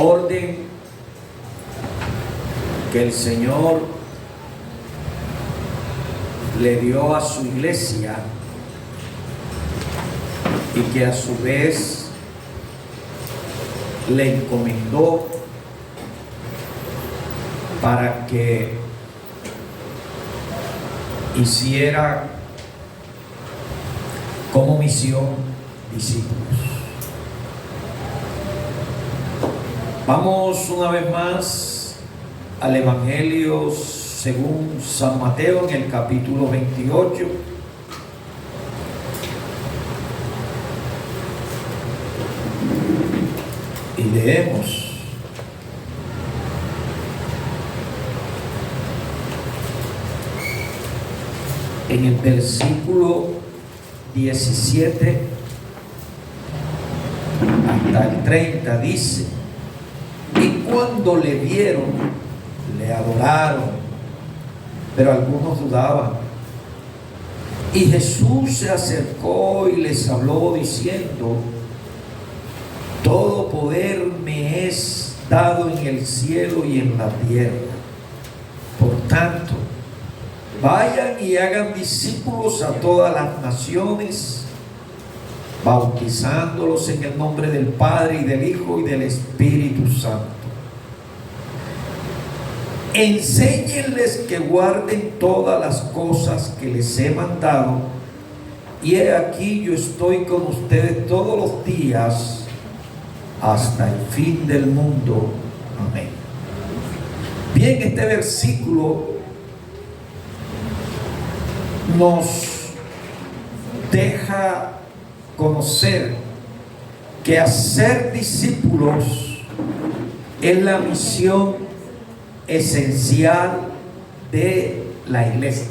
orden que el Señor le dio a su iglesia y que a su vez le encomendó para que hiciera como misión discípulos. Vamos una vez más al Evangelio según San Mateo en el capítulo 28. Y leemos. En el versículo 17 hasta el 30 dice: y cuando le vieron, le adoraron, pero algunos dudaban. Y Jesús se acercó y les habló diciendo: todo poder me es dado en el cielo y en la tierra. Por tanto, vayan y hagan discípulos a todas las naciones, bautizándolos en el nombre del Padre y del Hijo y del Espíritu Santo. Enséñenles que guarden todas las cosas que les he mandado, y he aquí yo estoy con ustedes todos los días hasta el fin del mundo. Amén. Bien, este versículo nos deja conocer que hacer discípulos es la misión esencial de la iglesia.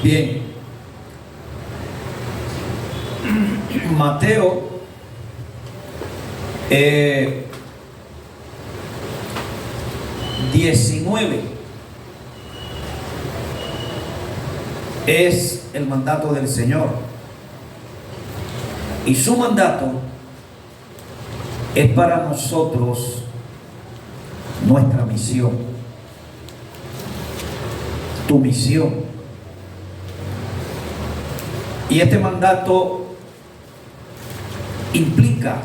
Bien, Mateo 19 es el mandato del Señor, y su mandato es para nosotros nuestra misión, tu misión. Y este mandato implica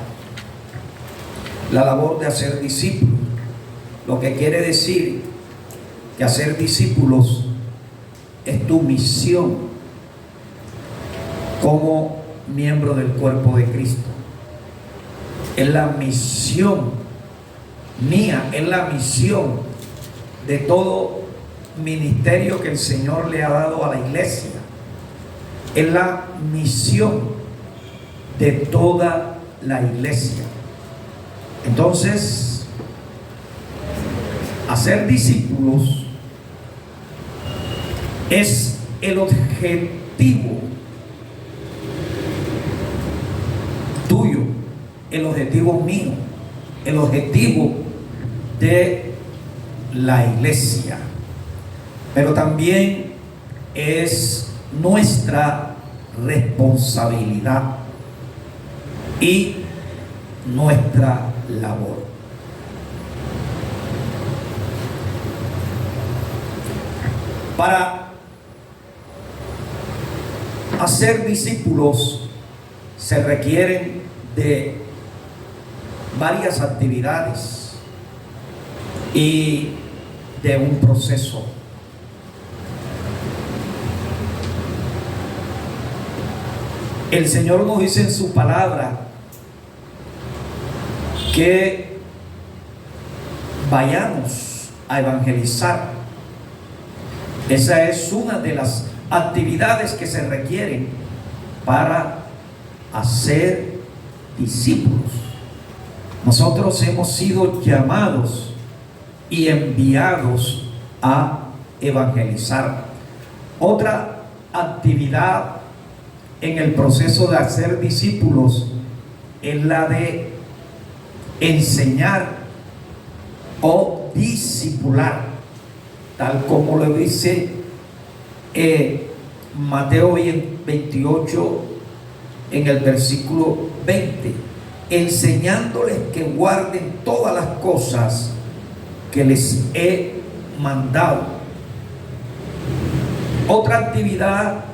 la labor de hacer discípulos, lo que quiere decir que hacer discípulos es tu misión como miembro del cuerpo de Cristo. Es la misión mía, es la misión de todo ministerio que el Señor le ha dado a la iglesia. Es la misión de toda la iglesia. Entonces, hacer discípulos es el objetivo tuyo, el objetivo mío, el objetivo de la iglesia. Pero también es nuestra responsabilidad. y nuestra labor. Para hacer discípulos se requieren de varias actividades y de un proceso. El Señor nos dice en su palabra que vayamos a evangelizar. Esa es una de las actividades que se requieren para hacer discípulos. Nosotros hemos sido llamados y enviados a evangelizar. Otra actividad en el proceso de hacer discípulos es la de enseñar o discipular, tal como lo dice Mateo 28 en el versículo 20, enseñándoles que guarden todas las cosas que les he mandado. Otra actividad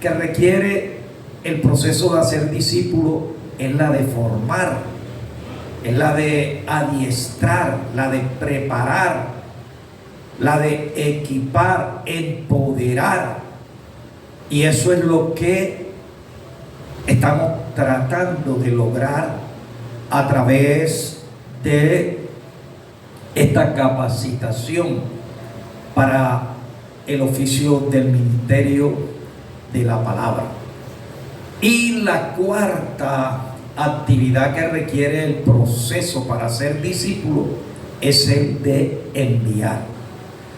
que requiere el proceso de hacer discípulo es la de formar, es la de adiestrar, la de preparar, la de equipar, empoderar. Y eso es lo que estamos tratando de lograr a través de esta capacitación para el oficio del ministerio de la palabra. Y la cuarta actividad que requiere el proceso para ser discípulo es el de enviar.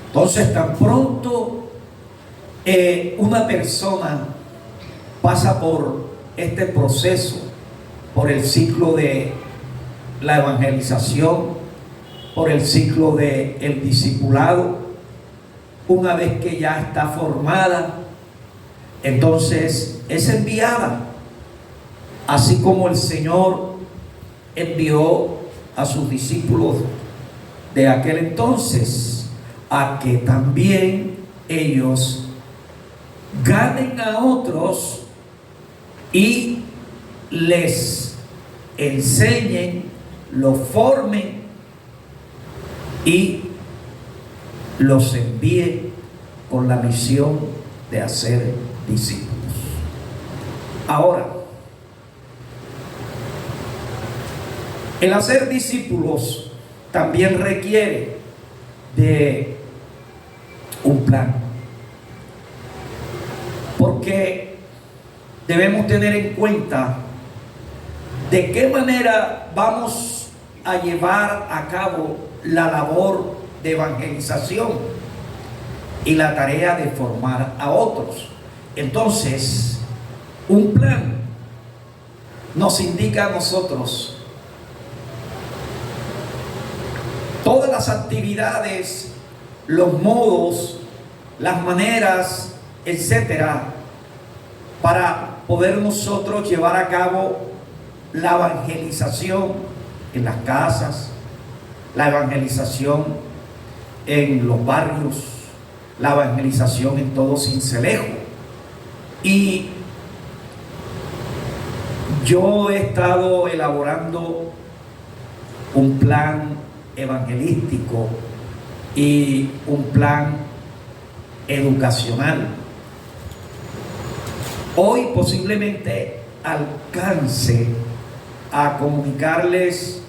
Entonces, tan pronto una persona pasa por este proceso, por el ciclo de la evangelización, por el ciclo del discipulado, una vez que ya está formada, entonces es enviada, así como el Señor envió a sus discípulos de aquel entonces, a que también ellos ganen a otros y les enseñen, los formen y los envíen con la misión de hacer discípulos. Ahora, el hacer discípulos también requiere de un plan, porque debemos tener en cuenta de qué manera vamos a llevar a cabo la labor de evangelización y la tarea de formar a otros. Entonces, un plan nos indica a nosotros todas las actividades, los modos, las maneras, etcétera, para poder nosotros llevar a cabo la evangelización en las casas, la evangelización en los barrios, la evangelización en todo Sincelejo. Y yo he estado elaborando un plan evangelístico y un plan educacional. Hoy posiblemente alcance a comunicarles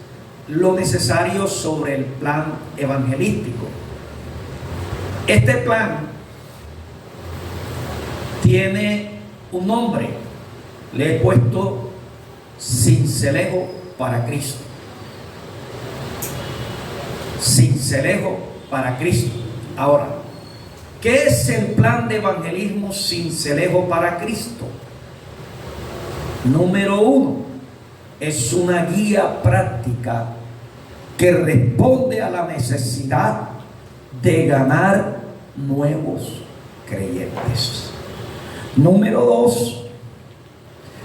lo necesario sobre el plan evangelístico. Este plan tiene un nombre, le he puesto Sincelejo para Cristo. Sincelejo para Cristo. Ahora, ¿qué es el plan de evangelismo Sincelejo para Cristo? Número 1, es una guía práctica que responde a la necesidad de ganar nuevos creyentes. Número 2,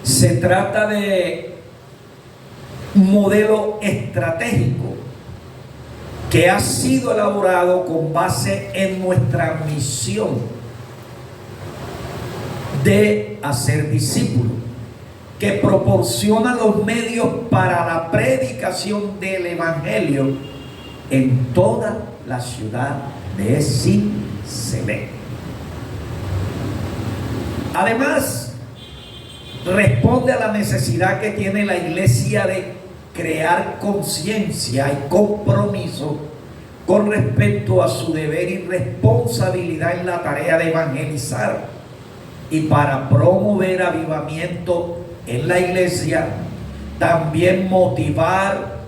se trata de modelo estratégico que ha sido elaborado con base en nuestra misión de hacer discípulos, que proporciona los medios para la predicación del Evangelio en toda la ciudad de Sincelejo. Además, responde a la necesidad que tiene la iglesia de crear conciencia y compromiso con respecto a su deber y responsabilidad en la tarea de evangelizar, y para promover avivamiento en la iglesia, también motivar,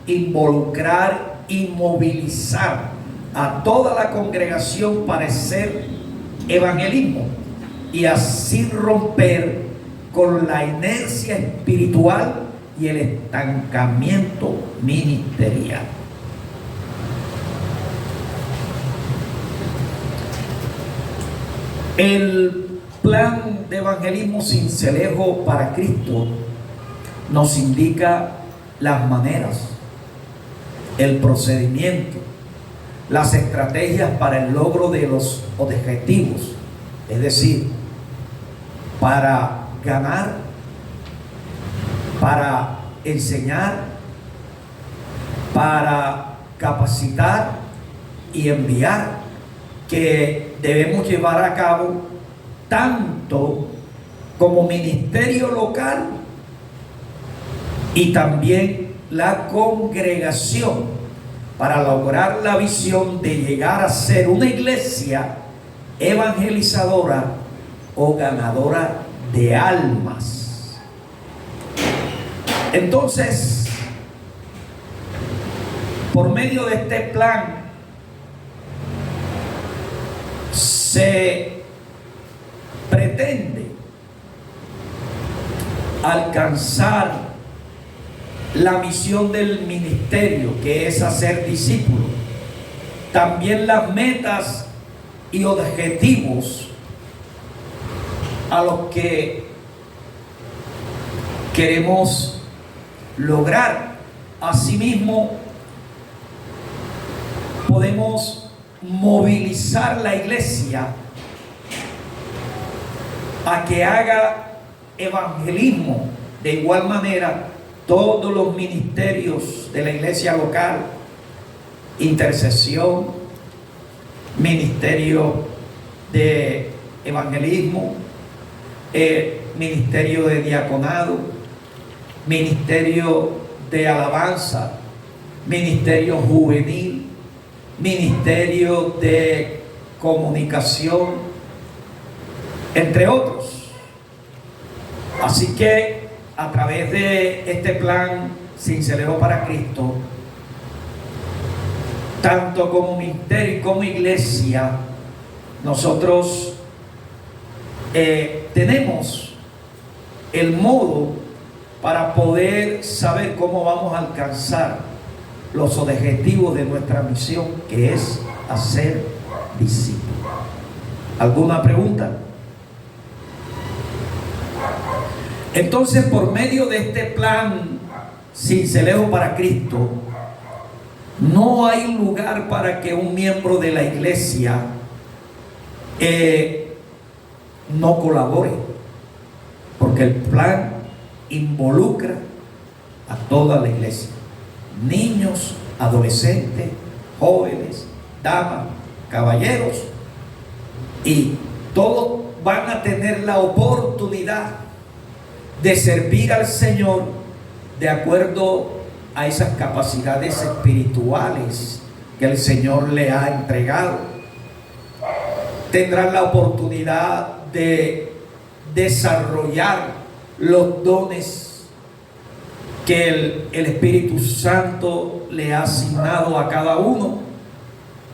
involucrar y movilizar a toda la congregación para hacer evangelismo y así romper con la inercia espiritual y el estancamiento ministerial. El plan de evangelismo Sincelejo para Cristo nos indica las maneras, el procedimiento, las estrategias para el logro de los objetivos, es decir, para ganar, para enseñar, para capacitar y enviar, que debemos llevar a cabo tanto como ministerio local y también la congregación, para lograr la visión de llegar a ser una iglesia evangelizadora o ganadora de almas. Entonces, por medio de este plan se pretende alcanzar la misión del ministerio, que es hacer discípulos. También las metas y objetivos a los que queremos lograr. Asimismo, podemos movilizar la iglesia a que haga evangelismo. De igual manera, todos los ministerios de la iglesia local, intercesión, ministerio de evangelismo, ministerio de diaconado, ministerio de alabanza, ministerio juvenil, ministerio de comunicación, entre otros. Así que a través de este plan Sincelejo para Cristo, tanto como ministerio y como iglesia, nosotros tenemos el modo para poder saber cómo vamos a alcanzar los objetivos de nuestra misión, que es hacer discípulos. ¿Alguna pregunta? Entonces, por medio de este plan Sincelejo para Cristo, no hay lugar para que un miembro de la iglesia no colabore, porque el plan involucra a toda la iglesia: niños, adolescentes, jóvenes, damas, caballeros, y todos van a tener la oportunidad de servir al Señor de acuerdo a esas capacidades espirituales que el Señor le ha entregado. Tendrán la oportunidad de desarrollar los dones que el Espíritu Santo le ha asignado a cada uno.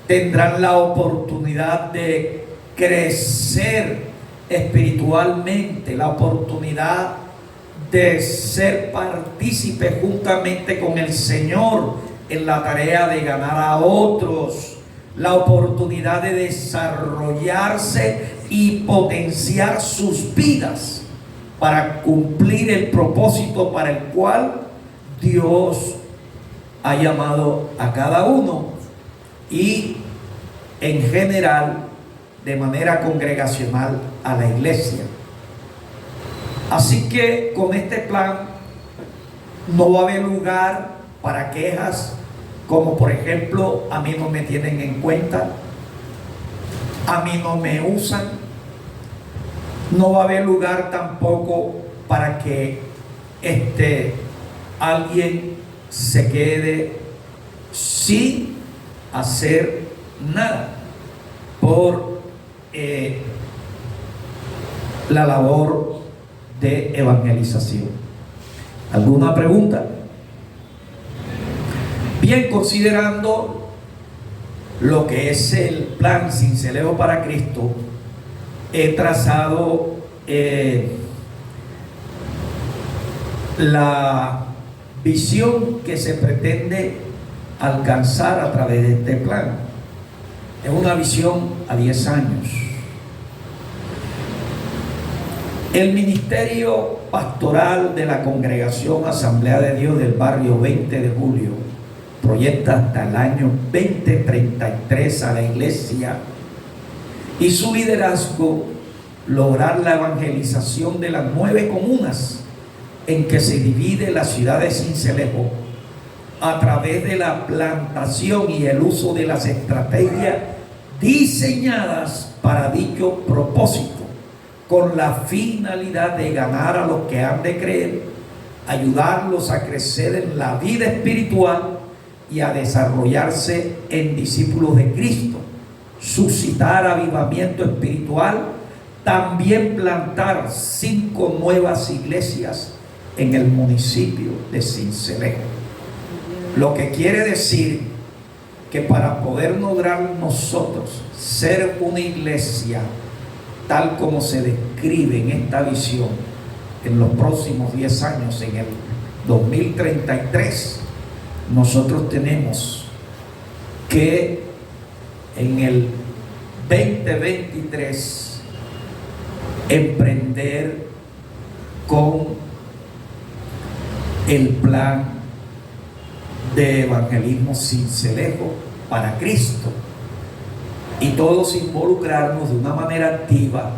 Tendrán la oportunidad de crecer espiritualmente, la oportunidad de ser partícipe juntamente con el Señor en la tarea de ganar a otros, la oportunidad de desarrollarse y potenciar sus vidas para cumplir el propósito para el cual Dios ha llamado a cada uno y en general de manera congregacional a la iglesia. Así que con este plan no va a haber lugar para quejas como por ejemplo: a mí no me tienen en cuenta, a mí no me usan. No va a haber lugar tampoco para que alguien se quede sin hacer nada por la labor de evangelización. ¿Alguna pregunta? Bien, considerando lo que es el plan Cincelejo para Cristo, he trazado la visión que se pretende alcanzar a través de este plan. Es una visión a 10 años. El ministerio pastoral de la Congregación Asamblea de Dios del barrio 20 de Julio proyecta hasta el año 2033 a la iglesia y su liderazgo lograr la evangelización de las 9 comunas en que se divide la ciudad de Sincelejo a través de la plantación y el uso de las estrategias diseñadas para dicho propósito, con la finalidad de ganar a los que han de creer, ayudarlos a crecer en la vida espiritual y a desarrollarse en discípulos de Cristo, suscitar avivamiento espiritual, también plantar 5 nuevas iglesias en el municipio de Sincelejo. Lo que quiere decir que para poder lograr nosotros ser una iglesia tal como se describe en esta visión en los próximos 10 años, en el 2033, nosotros tenemos que en el 2023 emprender con el plan de evangelismo Cincelejo para Cristo, y todos involucrarnos de una manera activa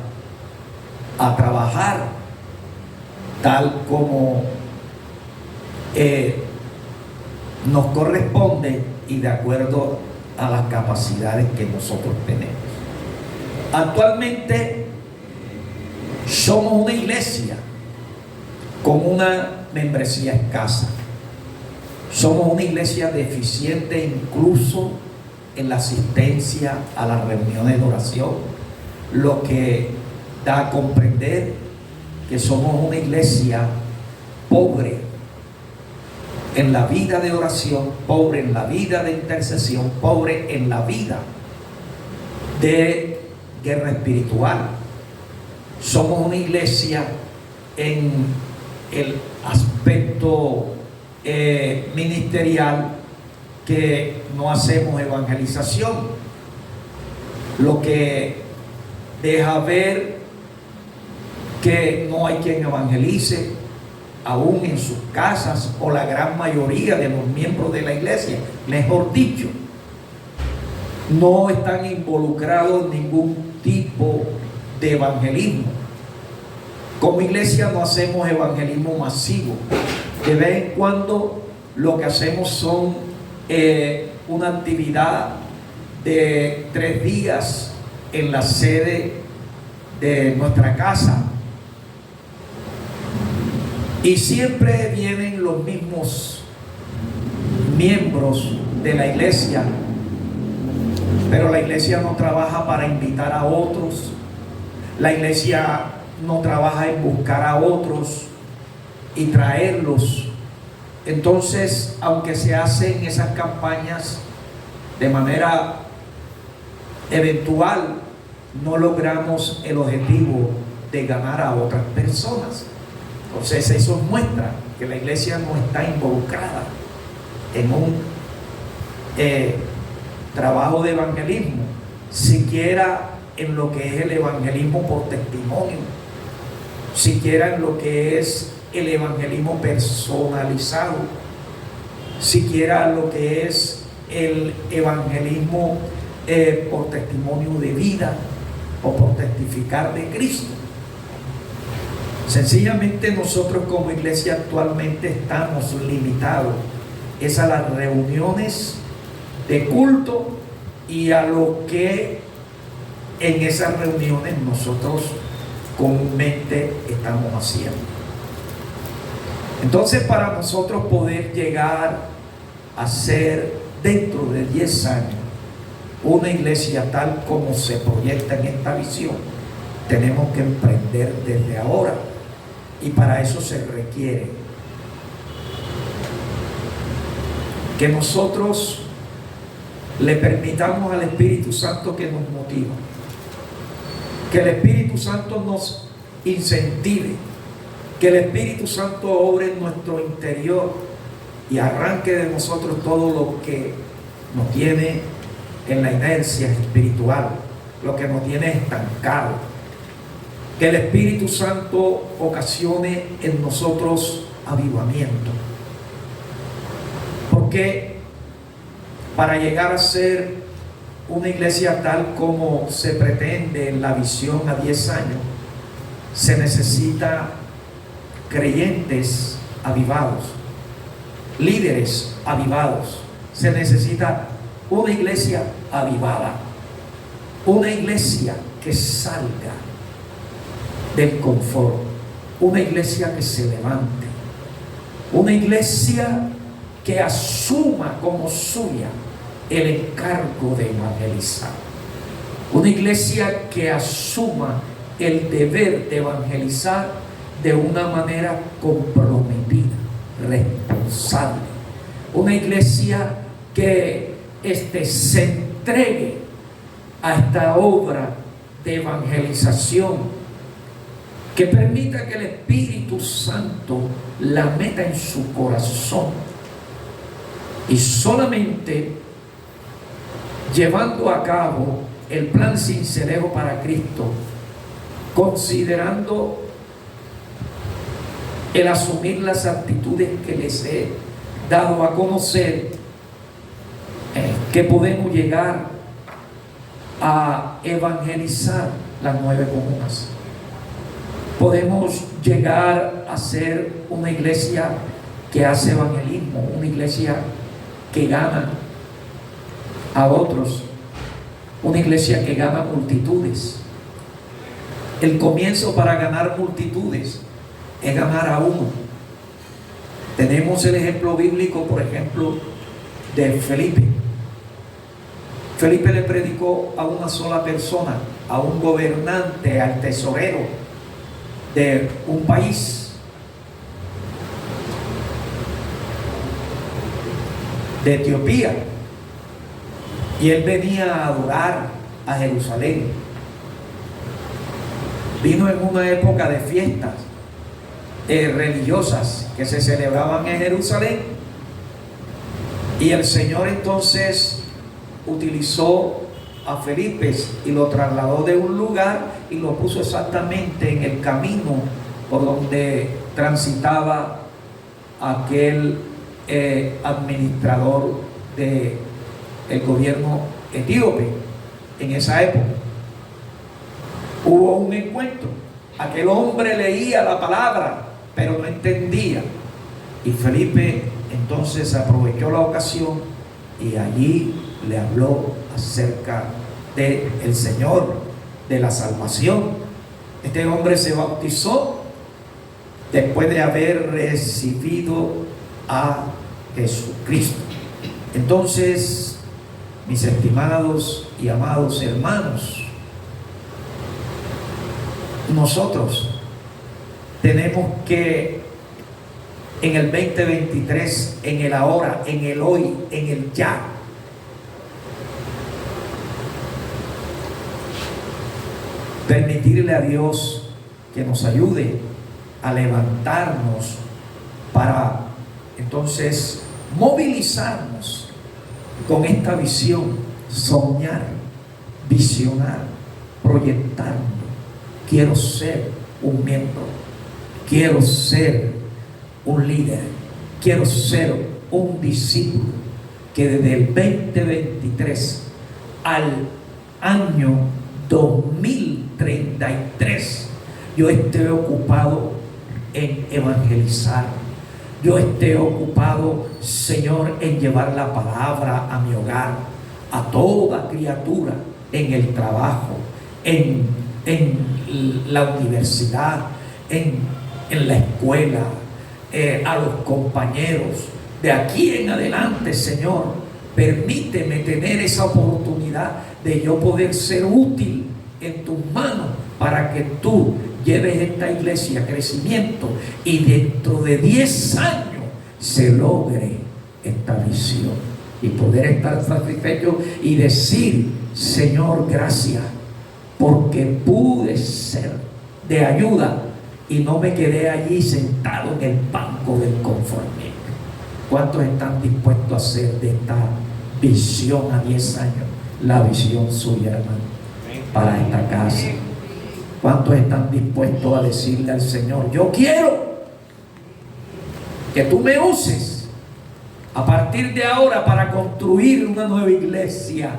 a trabajar tal como nos corresponde y de acuerdo a las capacidades que nosotros tenemos. Actualmente somos una iglesia con una membresía escasa. Somos una iglesia deficiente incluso en la asistencia a las reuniones de oración, lo que da a comprender que somos una iglesia pobre en la vida de oración, pobre en la vida de intercesión, pobre en la vida de guerra espiritual. Somos una iglesia en el aspecto ministerial que no hacemos evangelización, lo que deja ver que no hay quien evangelice aún en sus casas, o la gran mayoría de los miembros de la iglesia, mejor dicho, no están involucrados en ningún tipo de evangelismo. Como iglesia no hacemos evangelismo masivo. De vez en cuando lo que hacemos son una actividad de 3 días en la sede de nuestra casa, y siempre vienen los mismos miembros de la iglesia, pero la iglesia no trabaja para invitar a otros, la iglesia no trabaja en buscar a otros y traerlos. Entonces, aunque se hacen esas campañas de manera eventual, no logramos el objetivo de ganar a otras personas. Entonces eso muestra que la iglesia no está involucrada en un trabajo de evangelismo, siquiera en lo que es el evangelismo por testimonio, siquiera en lo que es el evangelismo personalizado, siquiera lo que es el evangelismo por testimonio de vida o por testificar de Cristo. Sencillamente nosotros como iglesia actualmente estamos limitados es a las reuniones de culto y a lo que en esas reuniones nosotros comúnmente estamos haciendo. Entonces, para nosotros poder llegar a ser dentro de 10 años una iglesia tal como se proyecta en esta visión, tenemos que emprender desde ahora, y para eso se requiere que nosotros le permitamos al Espíritu Santo que nos motive, que el Espíritu Santo nos incentive, que el Espíritu Santo obre en nuestro interior y arranque de nosotros todo lo que nos tiene en la inercia espiritual, lo que nos tiene estancados. Que el Espíritu Santo ocasione en nosotros avivamiento. Porque para llegar a ser una iglesia tal como se pretende en la visión a 10 años, se necesita creyentes avivados, líderes avivados. Se necesita una iglesia avivada, una iglesia que salga del confort, una iglesia que se levante, una iglesia que asuma como suya el encargo de evangelizar, una iglesia que asuma el deber de evangelizar de una manera comprometida, responsable, una iglesia que se entregue a esta obra de evangelización, que permita que el Espíritu Santo la meta en su corazón, y solamente llevando a cabo el plan Sincelejo para Cristo, considerando el asumir las actitudes que les he dado a conocer, que podemos llegar a evangelizar las 9 comunas. Podemos llegar a ser una iglesia que hace evangelismo, una iglesia que gana a otros, una iglesia que gana multitudes. El comienzo para ganar multitudes es ganar a uno. Tenemos el ejemplo bíblico, por ejemplo, de Felipe. Felipe le predicó a una sola persona, a un gobernante, al tesorero de un país, de Etiopía, y él venía a adorar a Jerusalén. Vino en una época de fiestas religiosas que se celebraban en Jerusalén, y el Señor entonces utilizó a Felipe y lo trasladó de un lugar y lo puso exactamente en el camino por donde transitaba aquel administrador del gobierno etíope en esa época. Hubo un encuentro. Aquel hombre leía la palabra, pero no entendía. Y Felipe entonces aprovechó la ocasión y allí le habló acerca del Señor, de la salvación. Este hombre se bautizó después de haber recibido a Jesucristo. Entonces, mis estimados y amados hermanos, nosotros tenemos que en el 2023, en el ahora, en el hoy, en el ya, permitirle a Dios que nos ayude a levantarnos para entonces movilizarnos con esta visión, soñar, visionar, proyectarnos. Quiero ser un miembro, quiero ser un líder, quiero ser un discípulo que desde el 2023 al año 2033 yo esté ocupado en evangelizar. Yo esté ocupado, Señor, en llevar la palabra a mi hogar, a toda criatura, en el trabajo, en la universidad, en la escuela, a los compañeros. De aquí en adelante, Señor, permíteme tener esa oportunidad de yo poder ser útil en tus manos para que tú lleves esta iglesia a crecimiento y dentro de 10 años se logre esta visión y poder estar satisfecho y decir: Señor, gracias, porque pude ser de ayuda y no me quedé allí sentado en el banco del conformismo. ¿Cuántos están dispuestos a hacer de esta visión a 10 años la visión suya, hermano, para esta casa? ¿Cuántos están dispuestos a decirle al Señor: yo quiero que tú me uses a partir de ahora para construir una nueva iglesia,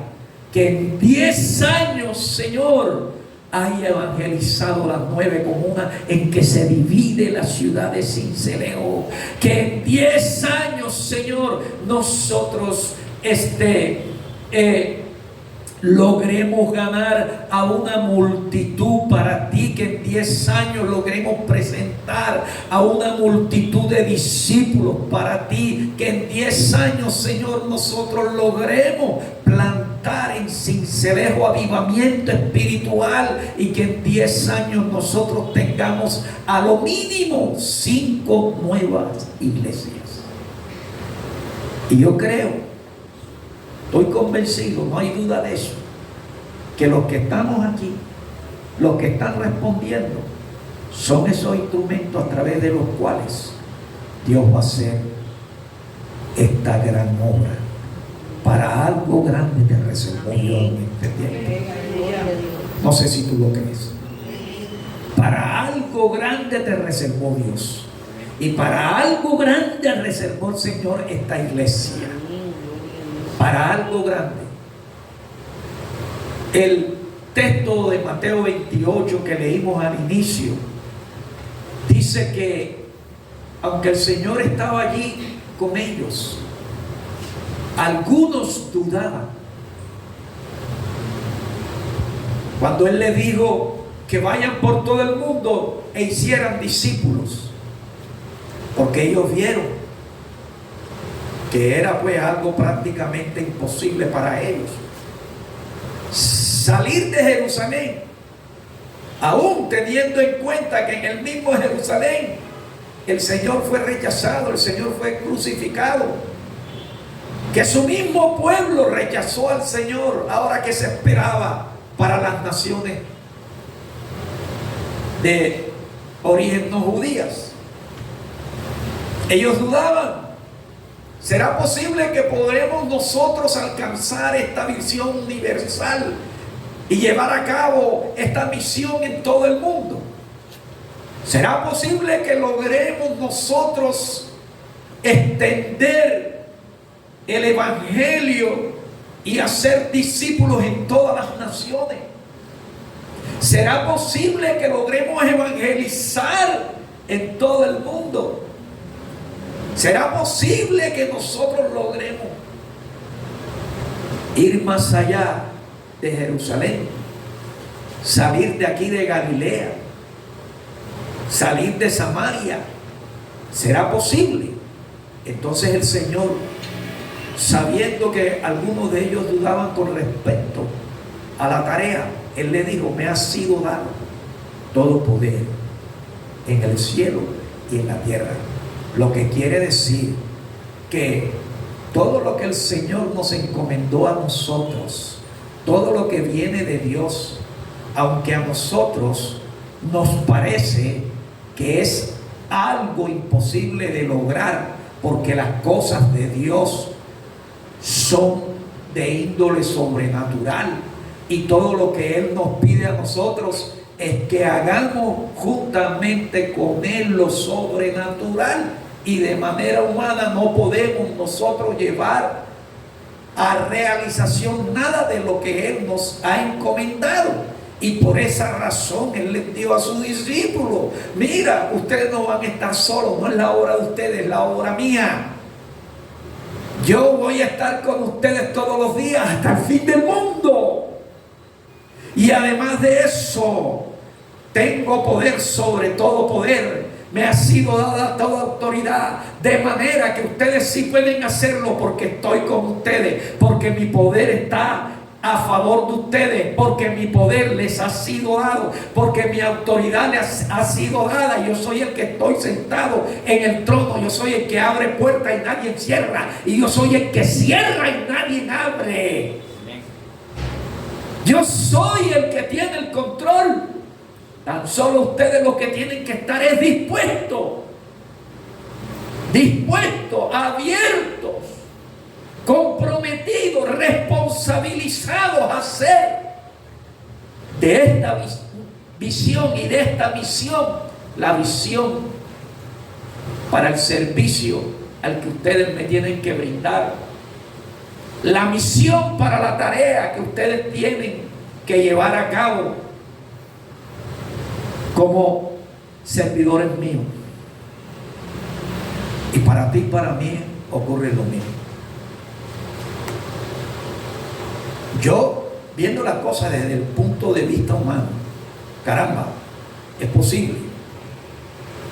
que en 10 años, Señor, haya evangelizado las 9 comunas en que se divide la ciudad de Sincelejo? Que en 10 años, Señor, nosotros logremos ganar a una multitud para ti, que en 10 años logremos presentar a una multitud de discípulos para ti, que en 10 años, Señor, nosotros logremos plantar en Sincelejo avivamiento espiritual y que en 10 años nosotros tengamos a lo mínimo 5 nuevas iglesias. Y yo creo, estoy convencido, no hay duda de eso, que los que estamos aquí, los que están respondiendo, son esos instrumentos a través de los cuales Dios va a hacer esta gran obra. Para algo grande te reservó Dios en este tiempo. No sé si tú lo crees. Para algo grande te reservó Dios. Y para algo grande reservó el Señor esta iglesia. Para algo grande. El texto de Mateo 28 que leímos al inicio dice que aunque el Señor estaba allí con ellos, algunos dudaban. Cuando Él les dijo que vayan por todo el mundo e hicieran discípulos, porque ellos vieron que era pues algo prácticamente imposible para ellos salir de Jerusalén, aún teniendo en cuenta que en el mismo Jerusalén el Señor fue rechazado, el Señor fue crucificado, que su mismo pueblo rechazó al Señor. Ahora, ¿qué se esperaba para las naciones de origen no judías? Ellos dudaban. ¿Será posible que podremos nosotros alcanzar esta visión universal y llevar a cabo esta misión en todo el mundo? ¿Será posible que logremos nosotros extender el evangelio y hacer discípulos en todas las naciones? ¿Será posible que logremos evangelizar en todo el mundo? ¿Será posible que nosotros logremos ir más allá de Jerusalén, salir de aquí de Galilea, salir de Samaria? ¿Será posible? Entonces el Señor, sabiendo que algunos de ellos dudaban con respecto a la tarea, Él le dijo: me ha sido dado todo poder en el cielo y en la tierra. Lo que quiere decir que todo lo que el Señor nos encomendó a nosotros, todo lo que viene de Dios, aunque a nosotros nos parece que es algo imposible de lograr, porque las cosas de Dios son de índole sobrenatural, y todo lo que Él nos pide a nosotros es que hagamos juntamente con Él lo sobrenatural. y de manera humana no podemos nosotros llevar a realización nada de lo que Él nos ha encomendado. Y por esa razón Él les dijo a sus discípulos: mira, ustedes no van a estar solos, no es la hora de ustedes, es la hora mía. Yo voy a estar con ustedes todos los días hasta el fin del mundo. Y además de eso, tengo poder sobre todo poder. Me ha sido dada toda autoridad, de manera que ustedes sí pueden hacerlo, porque estoy con ustedes, porque mi poder está a favor de ustedes, porque mi poder les ha sido dado, porque mi autoridad les ha sido dada. Yo soy el que estoy sentado en el trono, yo soy el que abre puertas y nadie cierra, y yo soy el que cierra y nadie abre. Yo soy el que tiene el control. Tan solo ustedes lo que tienen que estar es dispuestos, abiertos, comprometidos, responsabilizados a hacer de esta visión y de esta misión la visión para el servicio al que ustedes me tienen que brindar, la misión para la tarea que ustedes tienen que llevar a cabo como servidores míos. Y para ti y para mí ocurre lo mismo. Yo, viendo las cosas desde el punto de vista humano, caramba, es posible.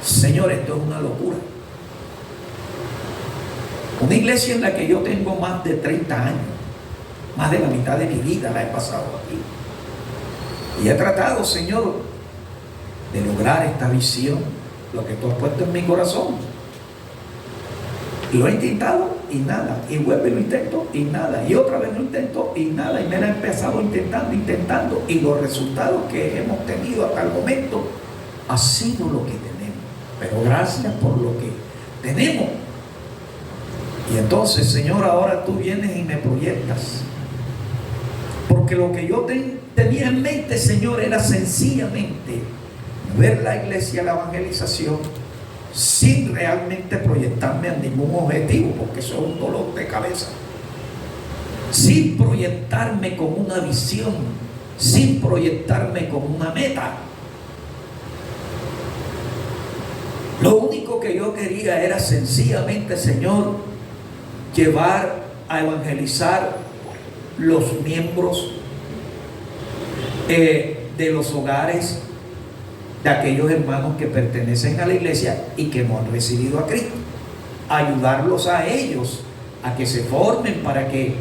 Señor, esto es una locura. Una iglesia en la que yo tengo más de 30 años, más de la mitad de mi vida la he pasado aquí. Y he tratado, Señor, de lograr esta visión, lo que tú has puesto en mi corazón. Lo he intentado y nada, y vuelvo y lo intento y nada, y otra vez lo intento y nada, y me la he empezado intentando, y los resultados que hemos tenido hasta el momento ha sido lo que tenemos. Pero gracias por lo que tenemos. Y entonces, Señor, ahora tú vienes y me proyectas, porque lo que yo tenía en mente, Señor, era sencillamente ver la iglesia, la evangelización, sin realmente proyectarme a ningún objetivo, porque eso es un dolor de cabeza, sin proyectarme con una visión, sin proyectarme con una meta. Lo único que yo quería era sencillamente, Señor, llevar a evangelizar los miembros de los hogares de aquellos hermanos que pertenecen a la iglesia y que no han recibido a Cristo. Ayudarlos a ellos a que se formen para que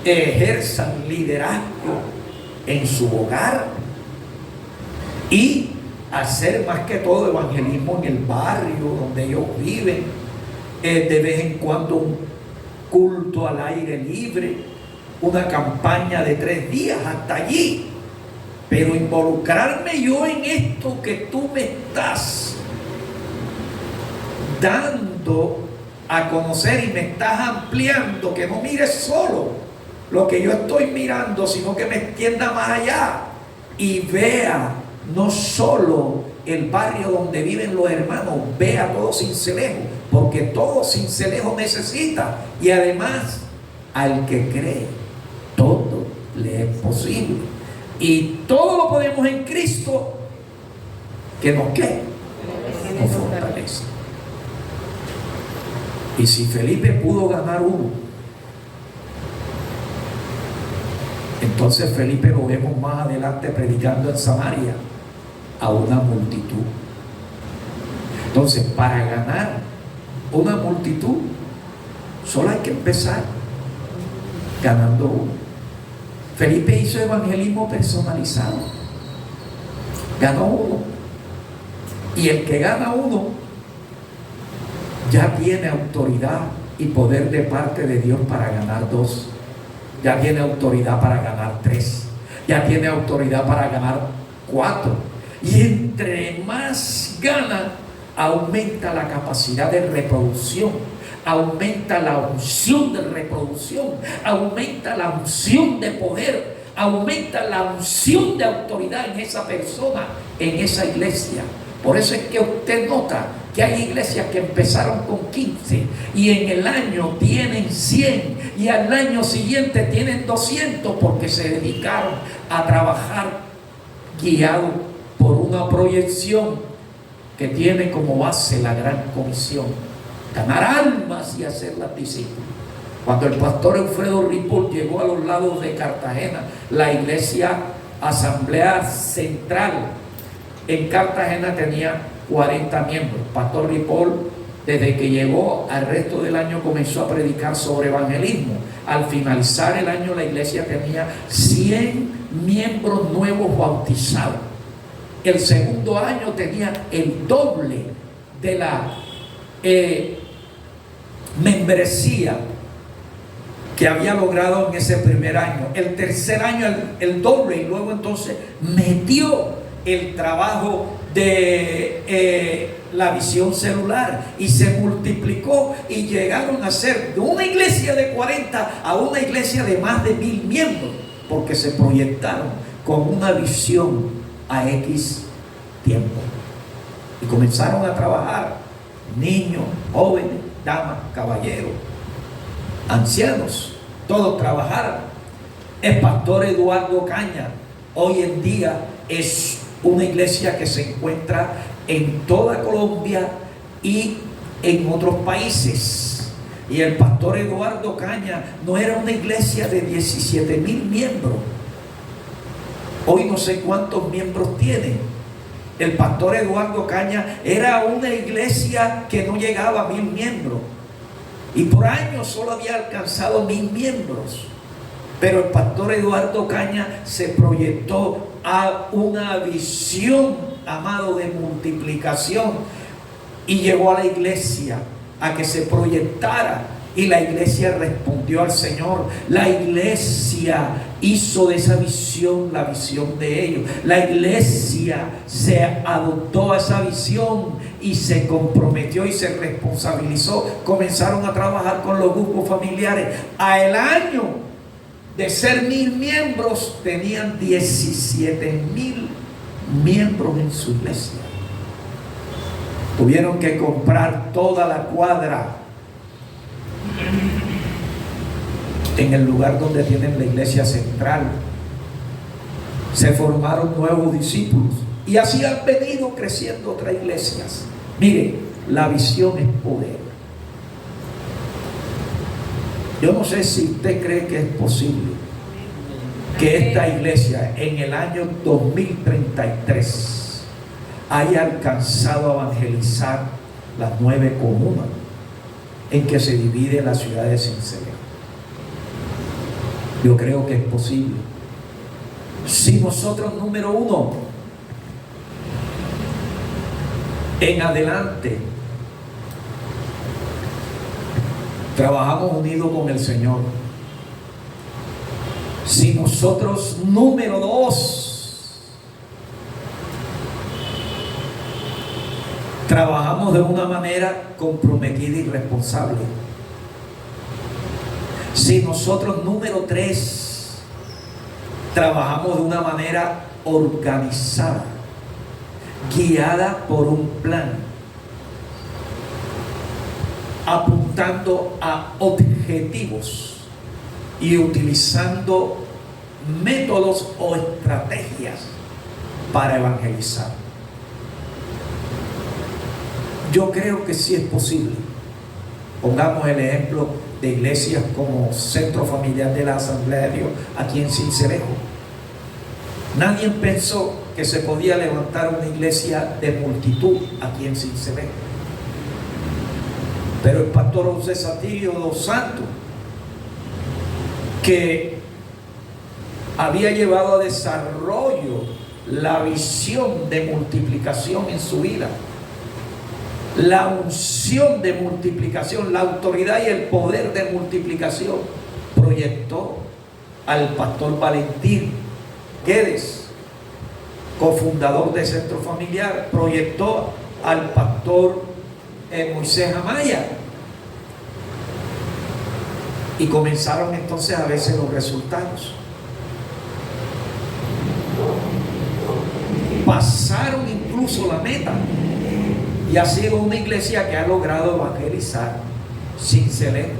ejerzan liderazgo en su hogar, y hacer más que todo evangelismo en el barrio donde ellos viven, de vez en cuando un culto al aire libre, una campaña de 3 días hasta allí. Pero involucrarme yo en esto que tú me estás dando a conocer y me estás ampliando, que no mires solo lo que yo estoy mirando, sino que me extienda más allá y vea no solo el barrio donde viven los hermanos, vea todo Sincelejo, porque todo Sincelejo necesita, y además al que cree todo le es posible. Y todo lo podemos en Cristo, que nos fortalece. Y si Felipe pudo ganar uno, entonces Felipe lo vemos más adelante predicando en Samaria a una multitud. Entonces, para ganar una multitud, solo hay que empezar ganando uno. Felipe hizo evangelismo personalizado, ganó uno, y el que gana uno ya tiene autoridad y poder de parte de Dios para ganar 2, ya tiene autoridad para ganar 3, ya tiene autoridad para ganar 4, y entre más gana, aumenta la capacidad de reproducción, aumenta la unción de reproducción, aumenta la unción de poder, aumenta la unción de autoridad en esa persona, en esa iglesia, Por eso es que usted nota que hay iglesias que empezaron con 15 y en el año tienen 100 y al año siguiente tienen 200 porque se dedicaron a trabajar guiados por una proyección que tiene como base la gran comisión: ganar almas y hacerlas discípulos. Cuando el pastor Eufredo Ripoll llegó a los lados de Cartagena, la iglesia Asamblea Central en Cartagena tenía 40 miembros. Pastor Ripoll, desde que llegó al resto del año, comenzó a predicar sobre evangelismo. Al finalizar el año, la iglesia tenía 100 miembros nuevos bautizados. El segundo año tenía el doble de la membresía que había logrado en ese primer año. El tercer año el doble, y luego entonces metió el trabajo de la visión celular y se multiplicó y llegaron a ser de una iglesia de 40 a una iglesia de más de 1000 miembros, porque se proyectaron con una visión a X tiempo y comenzaron a trabajar niños, jóvenes, damas, caballeros, ancianos, todos trabajaron. El pastor Eduardo Caña hoy en día es una iglesia que se encuentra en toda Colombia y en otros países. Y el pastor Eduardo Caña no era una iglesia de 17,000 miembros. Hoy no sé cuántos miembros tiene. El pastor Eduardo Caña era una iglesia que no llegaba a 1000 miembros. Y por años solo había alcanzado 1000 miembros. Pero el pastor Eduardo Caña se proyectó a una visión, amado, de multiplicación, y llevó a la iglesia a que se proyectara, y la iglesia respondió al Señor. La iglesia hizo de esa visión la visión de ellos. La iglesia se adoptó a esa visión y se comprometió y se responsabilizó. Comenzaron a trabajar con los grupos familiares. Al año de ser 1000 miembros, tenían 17,000 miembros en su iglesia. Tuvieron que comprar toda la cuadra en el lugar donde tienen la iglesia central. Se formaron nuevos discípulos y así han venido creciendo otras iglesias. Mire, la visión es poder. Yo no sé si usted cree que es posible que esta iglesia en el año 2033 haya alcanzado a evangelizar las 9 comunas en que se divide la ciudad de Sincelejo. Yo creo que es posible. Si nosotros, número 1, en adelante trabajamos unidos con el Señor. Si nosotros, número 2, trabajamos de una manera comprometida y responsable. Si nosotros, número 3, trabajamos de una manera organizada, guiada por un plan, apuntando a objetivos y utilizando métodos o estrategias para evangelizar. Yo creo que sí es posible. Pongamos el ejemplo de iglesias como Centro Familiar de la Asamblea de Dios aquí en Sincelejo. Nadie pensó que se podía levantar una iglesia de multitud aquí en Sincelejo. Pero el pastor José Satirio dos Santos, que había llevado a desarrollo la visión de multiplicación en su vida, la unción de multiplicación, la autoridad y el poder de multiplicación, proyectó al pastor Valentín Guedes, cofundador de Centro Familiar, proyectó al pastor Moisés Amaya, y comenzaron entonces a verse los resultados. pasaron incluso la meta. Y ha sido una iglesia que ha logrado evangelizar Sincelejo.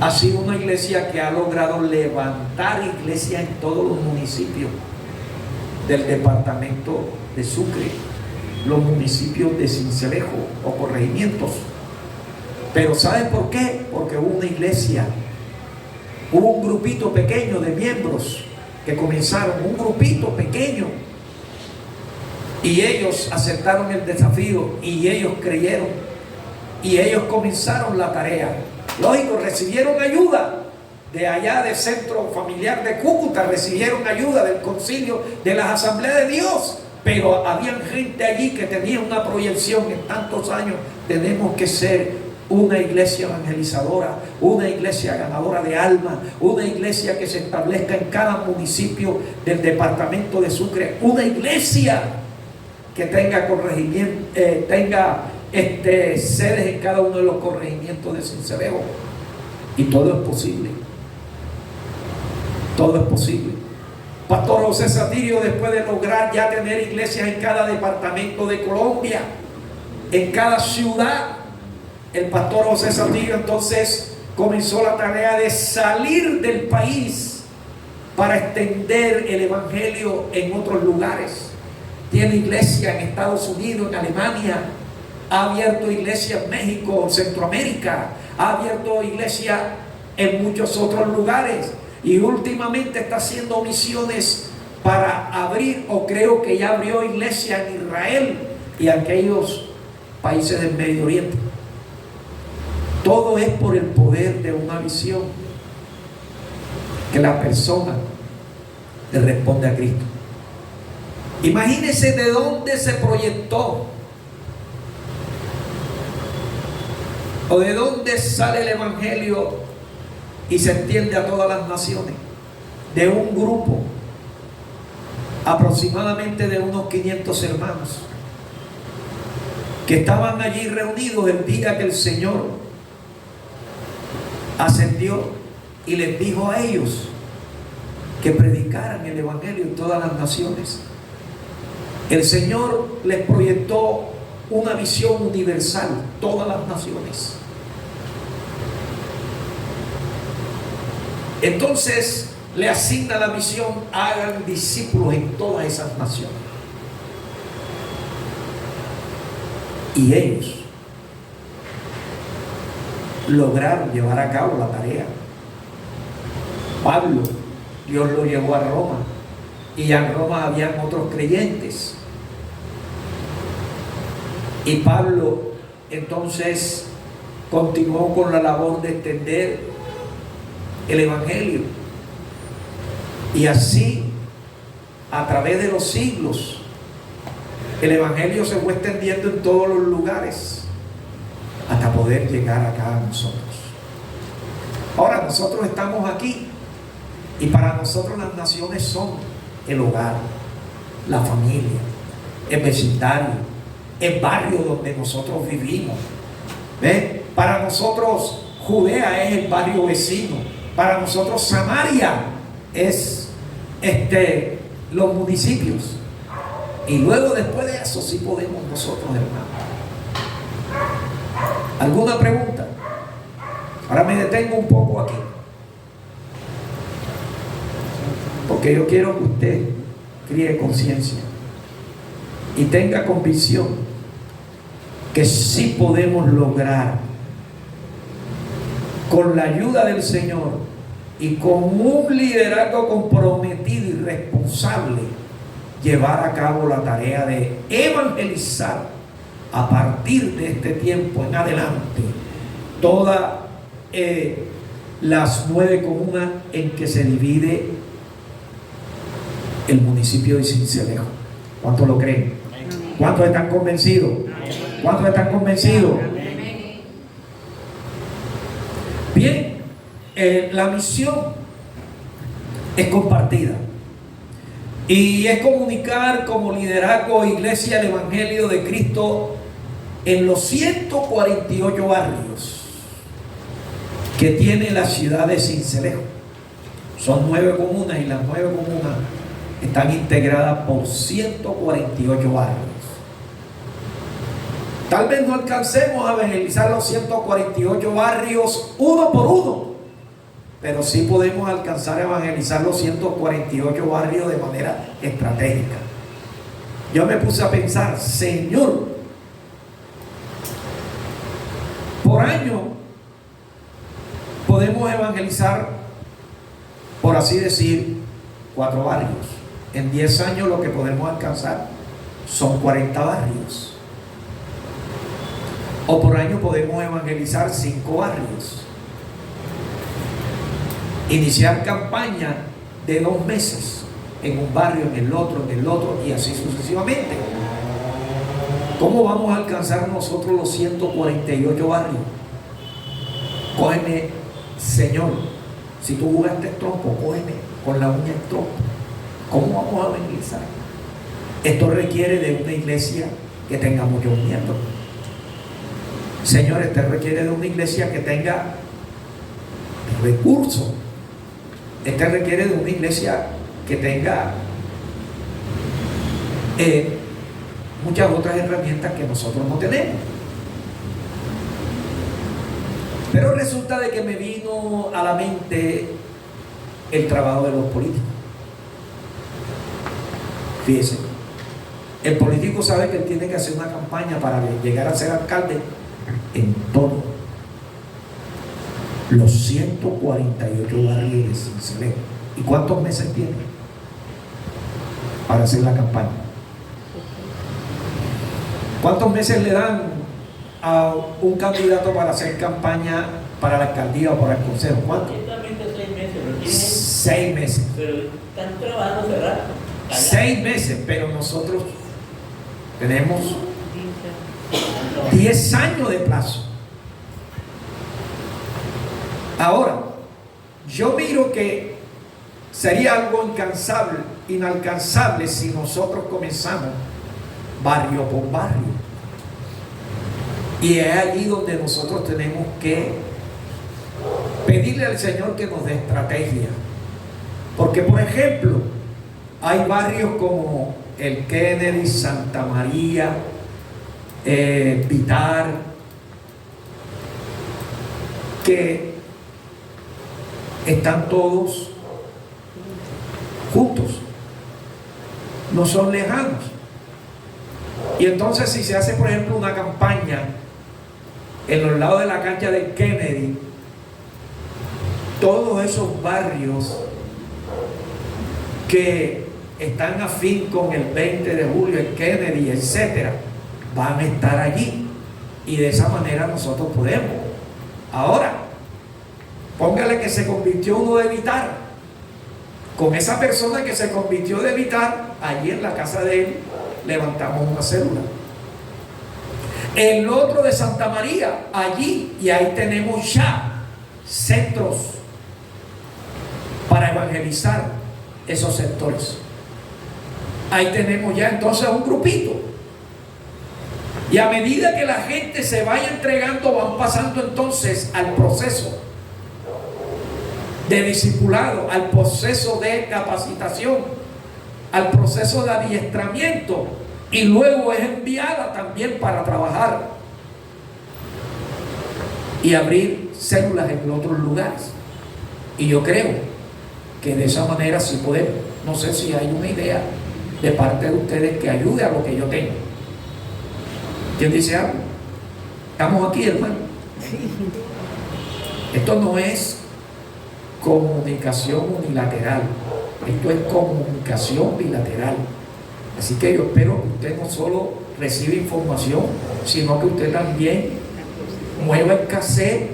Ha sido una iglesia que ha logrado levantar iglesias en todos los municipios del departamento de Sucre, los municipios de Sincelejo o corregimientos. Pero ¿saben por qué? Porque hubo una iglesia, hubo un grupito pequeño de miembros que comenzaron, un grupito pequeño, y ellos aceptaron el desafío y ellos creyeron y ellos comenzaron la tarea. Lógico, recibieron ayuda de allá del centro familiar de Cúcuta, recibieron ayuda del concilio de las asambleas de Dios, pero había gente allí que tenía una proyección en tantos años. Tenemos que ser una iglesia evangelizadora, una iglesia ganadora de almas, una iglesia que se establezca en cada municipio del departamento de Sucre, una iglesia que tenga corregimiento, sedes en cada uno de los corregimientos de Sincelejo. Y todo es posible. Todo es posible. Pastor José Satirio, después de lograr ya tener iglesias en cada departamento de Colombia, en cada ciudad, el pastor José Satirio entonces comenzó la tarea de salir del país para extender el evangelio en otros lugares. Tiene iglesia en Estados Unidos, en Alemania, ha abierto iglesia en México, en Centroamérica, ha abierto iglesia en muchos otros lugares, y últimamente está haciendo misiones para abrir, o creo que ya abrió iglesia en Israel y aquellos países del Medio Oriente. Todo es por el poder de una visión que la persona le responde a Cristo. Imagínense de dónde se proyectó o de dónde sale el evangelio y se extiende a todas las naciones. De un grupo aproximadamente de unos 500 hermanos que estaban allí reunidos el día que el Señor ascendió y les dijo a ellos que predicaran el evangelio en todas las naciones. El Señor les proyectó una visión universal, todas las naciones. Entonces le asigna la misión: hagan discípulos en todas esas naciones. Y ellos lograron llevar a cabo la tarea. Pablo, Dios lo llevó a Roma, y en Roma habían otros creyentes. Y Pablo entonces continuó con la labor de extender el evangelio. Y así, a través de los siglos, el evangelio se fue extendiendo en todos los lugares hasta poder llegar acá a nosotros. Ahora nosotros estamos aquí, y para nosotros las naciones son el hogar, la familia, el vecindario, el barrio donde nosotros vivimos. ¿Ve? Para nosotros Judea es el barrio vecino, para nosotros Samaria es los municipios, y luego después de eso sí podemos nosotros, hermanos. ¿Alguna pregunta? Ahora me detengo un poco aquí, porque yo quiero que usted críe conciencia y tenga convicción que sí podemos lograr, con la ayuda del Señor y con un liderazgo comprometido y responsable, llevar a cabo la tarea de evangelizar a partir de este tiempo en adelante todas las 9 comunas en que se divide el municipio de Sincelejo. ¿Cuántos lo creen? ¿Cuántos están convencidos? ¿Cuántos están convencidos? Bien, la misión es compartida y es comunicar como liderazgo iglesia el evangelio de Cristo en los 148 barrios que tiene la ciudad de Sincelejo. Son 9 comunas, y las 9 comunas están integradas por 148 barrios. Tal vez no alcancemos a evangelizar los 148 barrios uno por uno, pero sí podemos alcanzar a evangelizar los 148 barrios de manera estratégica. Yo me puse a pensar, Señor, por año podemos evangelizar, por así decir, 4 barrios. En 10 años lo que podemos alcanzar son 40 barrios. O por año podemos evangelizar 5 barrios. Iniciar campaña de 2 meses en un barrio, en el otro y así sucesivamente. ¿Cómo vamos a alcanzar nosotros los 148 barrios? Cógeme, Señor, si tú jugaste trompo, cógeme con la uña el trompo. ¿Cómo vamos a evangelizar? Esto requiere de una iglesia que tenga muchos miembros. Señor, este requiere de una iglesia que tenga recursos. Este requiere de una iglesia que tenga muchas otras herramientas que nosotros no tenemos. Pero resulta de que me vino a la mente el trabajo de los políticos. Fíjese, el político sabe que él tiene que hacer una campaña para llegar a ser alcalde en todo los 148 barrios de Sincelejo. ¿Y cuántos meses tiene para hacer la campaña? ¿Cuántos meses le dan a un candidato para hacer campaña para la alcaldía o para el consejo? ¿Cuánto? 6 meses. Pero están trabajando cerrado. 6 meses, pero nosotros tenemos 10 años de plazo. Ahora, yo miro que sería algo inalcanzable si nosotros comenzamos barrio por barrio. Y es allí donde nosotros tenemos que pedirle al Señor que nos dé estrategia. Porque, por ejemplo, hay barrios como el Kennedy, Santa María, Vitar, que están todos juntos, no son lejanos. Y entonces, si se hace, por ejemplo, una campaña en los lados de la cancha del Kennedy, todos esos barrios que están afín con el 20 de julio, el Kennedy, etcétera, van a estar allí, y de esa manera nosotros podemos. Ahora, póngale que se convirtió uno de Vitar. Con esa persona que se convirtió de Vitar, allí en la casa de él levantamos una célula. El otro de Santa María, allí, y ahí tenemos ya centros para evangelizar esos sectores. Ahí tenemos ya entonces un grupito. Y a medida que la gente se vaya entregando, van pasando entonces al proceso de discipulado, al proceso de capacitación, al proceso de adiestramiento, y luego es enviada también para trabajar y abrir células en otros lugares. Y yo creo que de esa manera sí podemos. No sé si hay una idea de parte de ustedes que ayude a lo que yo tengo. ¿Quién dice algo? Estamos aquí, hermano. Esto no es comunicación unilateral, esto es comunicación bilateral. Así que yo espero que usted no solo reciba información, sino que usted también mueva el cassette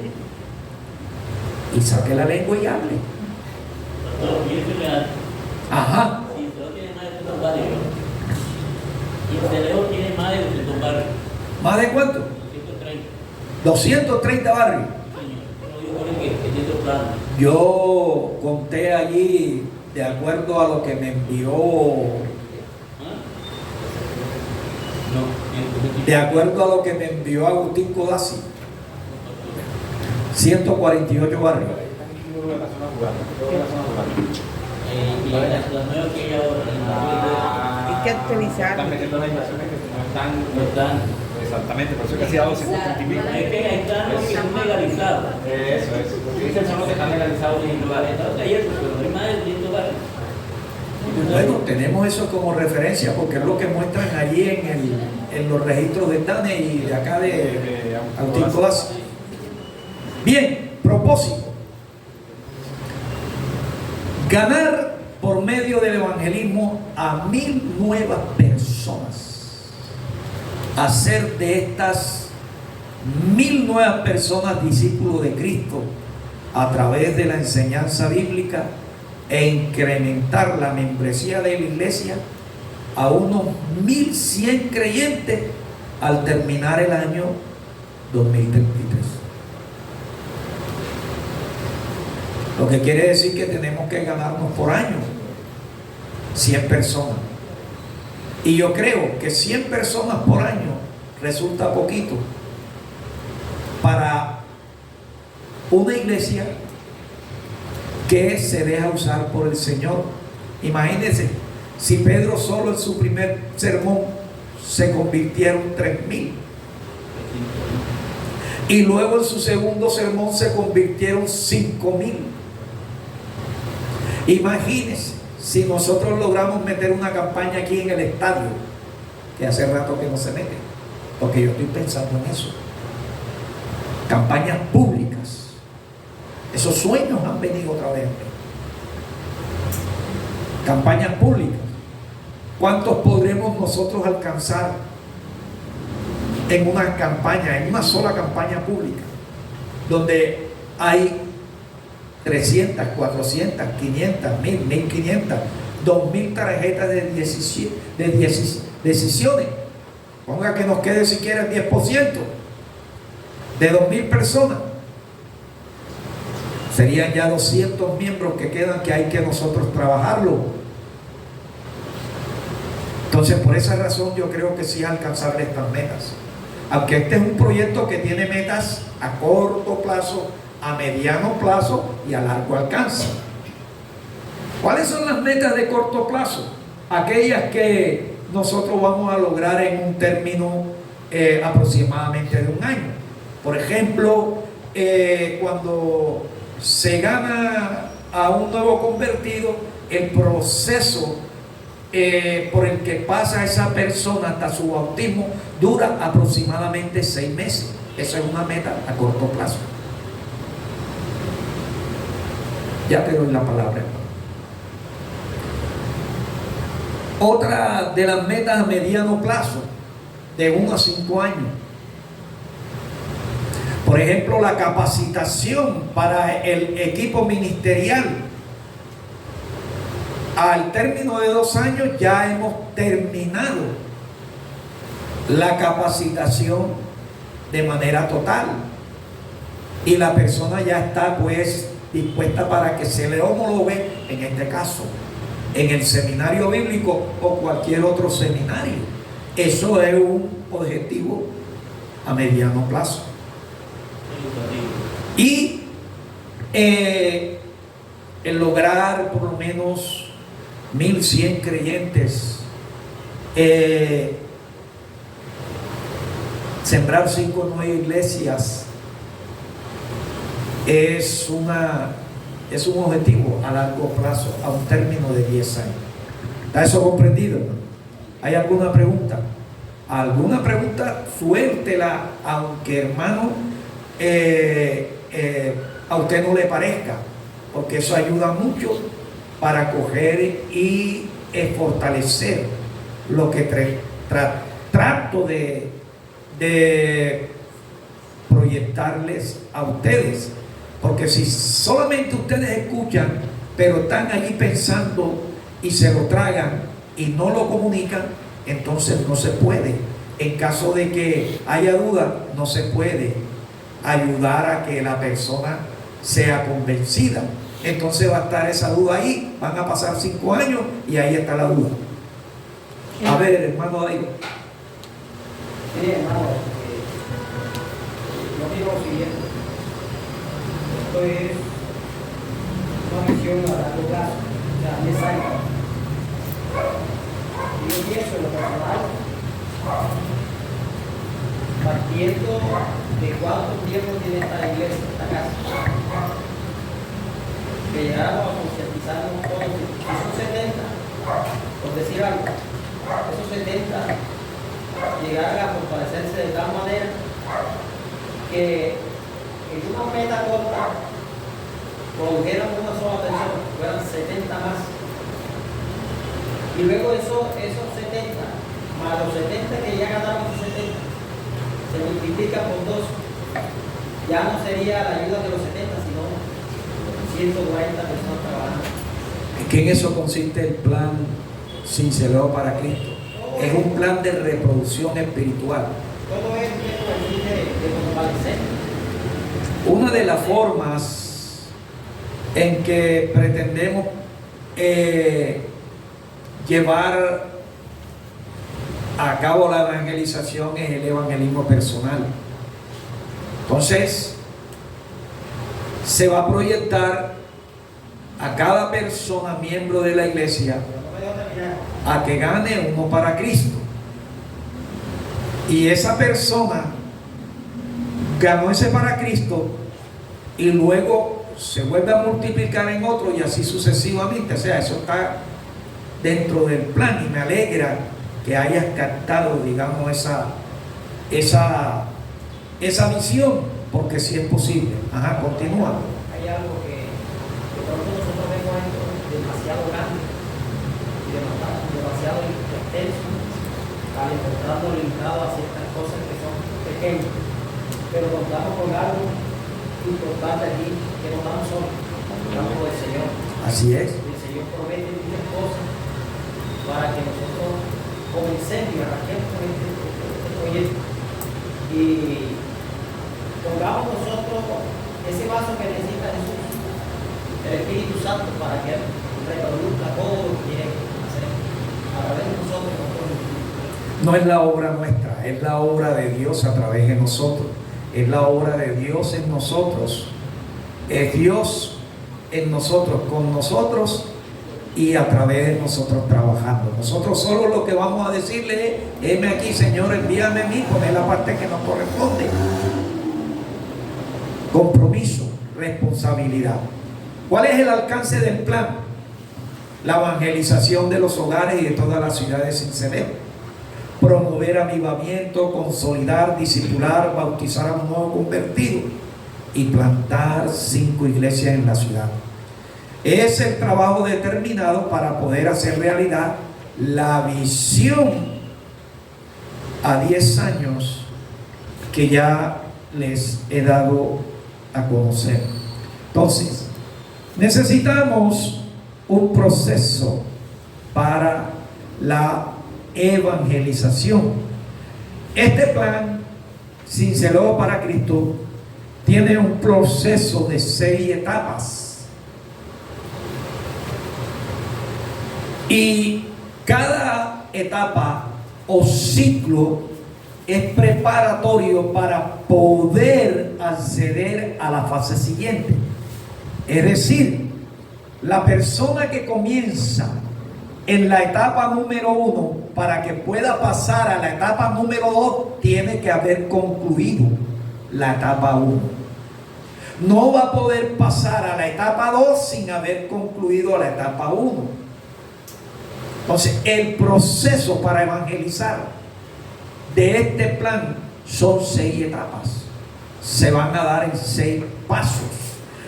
y saque la lengua y hable. Ajá. Sincelejo tiene más de 200 barrios. ¿Más de cuánto? 230 barrios. Yo conté allí, de acuerdo a lo que me envió, de acuerdo a lo que me envió Agustín Codazzi, 148 barrios. Y las nuevas que hay ahora, Hay que actualizar. Están metiendo las inversiones que no están. no están. Exactamente, por eso que hacía 230 y pico. Es que hay carros que son legalizados. Eso. Lo que dicen son los que están legalizados Y en no hay eso, pero no hay más de 100 barrios. Bueno, tenemos eso como referencia porque es lo que muestran allí en los registros de TANE y de acá de Agustín Codazzi. Bien, propósito. Ganar por medio del evangelismo a 1000 nuevas personas. Hacer de estas 1000 nuevas personas discípulos de Cristo a través de la enseñanza bíblica e incrementar la membresía de la iglesia a unos 1100 creyentes al terminar el año 2033. Lo que quiere decir que tenemos que ganarnos por año 100 personas. Y yo creo que 100 personas por año resulta poquito para una iglesia que se deja usar por el Señor. Imagínense, si Pedro solo en su primer sermón se convirtieron 3000 y luego en su segundo sermón se convirtieron 5000. Imagínense si nosotros logramos meter una campaña aquí en el estadio, que hace rato que no se mete, porque yo estoy pensando en eso. Campañas públicas. Esos sueños han venido otra vez. Campañas públicas. ¿Cuántos podremos nosotros alcanzar en una campaña, en una sola campaña pública, donde hay 300, 400, 500, 1000, 1500, 2000 tarjetas de decisiones? Ponga que nos quede siquiera el 10% de 2000 personas. Serían ya 200 miembros que quedan, que hay que nosotros trabajarlo. Entonces, por esa razón yo creo que sí es alcanzable estas metas. Aunque este es un proyecto que tiene metas a corto plazo, a mediano plazo y a largo alcance. ¿Cuáles son las metas de corto plazo? Aquellas que nosotros vamos a lograr en un término aproximadamente de un año. Por ejemplo, cuando se gana a un nuevo convertido, el proceso por el que pasa esa persona hasta su bautismo dura aproximadamente 6 meses. Esa es una meta a corto plazo. Ya te doy la palabra. Otra de las metas a mediano plazo, de 1 a 5 años. Por ejemplo, la capacitación para el equipo ministerial. Al término de 2 años ya hemos terminado la capacitación de manera total. Y la persona ya está pues dispuesta para que se le homologue, en este caso, en el seminario bíblico o cualquier otro seminario. Eso es un objetivo a mediano plazo. Y el lograr por lo menos 1100 creyentes, sembrar 5 nuevas iglesias, es un objetivo a largo plazo, a un término de 10 años. ¿Está eso comprendido? ¿Hay alguna pregunta? ¿Alguna pregunta? Suéltela, aunque hermano a usted no le parezca, porque eso ayuda mucho para coger y fortalecer lo que trato de proyectarles a ustedes. Porque si solamente ustedes escuchan, pero están allí pensando y se lo tragan y no lo comunican, entonces no se puede. En caso de que haya duda, no se puede ayudar a que la persona sea convencida. Entonces va a estar esa duda ahí, van a pasar 5 años y ahí está la duda. A ver, hermano David. Sí, hermano, yo digo lo siguiente. Esto es una misión a largo plazo. sea, 10 años. Y yo pienso en lo personal, partiendo de cuántos miembros tiene esta iglesia, esta casa, que llegáramos a concientizarnos todos, si son 70, por decir algo, esos 70 llegaran a fortalecerse de tal manera que en una meta corta produjeran una sola persona, fueran 70 más. Y luego esos 70, más los 70 que ya ganaron esos 70, se multiplica por 2. Ya no sería la ayuda de los 70, sino 140 personas trabajando. Es que en eso consiste el plan Cincelado para Cristo. Es un plan de reproducción espiritual. Todo es de fortalecer. Una de las formas en que pretendemos llevar a cabo la evangelización es el evangelismo personal. Entonces, se va a proyectar a cada persona, miembro de la iglesia, a que gane uno para Cristo. Y esa persona ganó ese para Cristo y luego se vuelve a multiplicar en otro y así sucesivamente. O sea, eso está dentro del plan y me alegra que hayas captado, digamos, esa visión, porque sí es posible. Ajá, continúa. Hay algo que pronto nosotros vemos esto demasiado grande y demasiado extenso, al encontrarlo limitado a ciertas cosas que son pequeñas, pero contamos con algo importante aquí que nos damos solo, hablamos del Señor. Así es. El Señor promete muchas cosas para que nosotros comencemos y arranquemos con este proyecto y pongamos nosotros ese vaso que necesita Jesús, el Espíritu Santo, para que reproduzca todo lo que quiere hacer a través de nosotros. No es la obra nuestra, es la obra de Dios a través de nosotros. Es la obra de Dios en nosotros. Es Dios en nosotros, con nosotros y a través de nosotros trabajando. Nosotros solo lo que vamos a decirle es: heme aquí, Señor, envíame a mí, poner la parte que nos corresponde. Compromiso, responsabilidad. ¿Cuál es el alcance del plan? La evangelización de los hogares y de todas las ciudades sin ceder. Promover avivamiento, consolidar, discipular, bautizar a un nuevo convertido y plantar 5 iglesias en la ciudad. Es el trabajo determinado para poder hacer realidad la visión a 10 años que ya les he dado a conocer. Entonces, necesitamos un proceso para la evangelización. Este plan Cincelado para Cristo tiene un proceso de 6 etapas y cada etapa o ciclo es preparatorio para poder acceder a la fase siguiente. Es decir, la persona que comienza en la etapa número 1, para que pueda pasar a la etapa número 2, tiene que haber concluido la etapa 1. No va a poder pasar a la etapa 2 sin haber concluido la etapa 1. Entonces, el proceso para evangelizar de este plan son 6 etapas. Se van a dar en 6 pasos.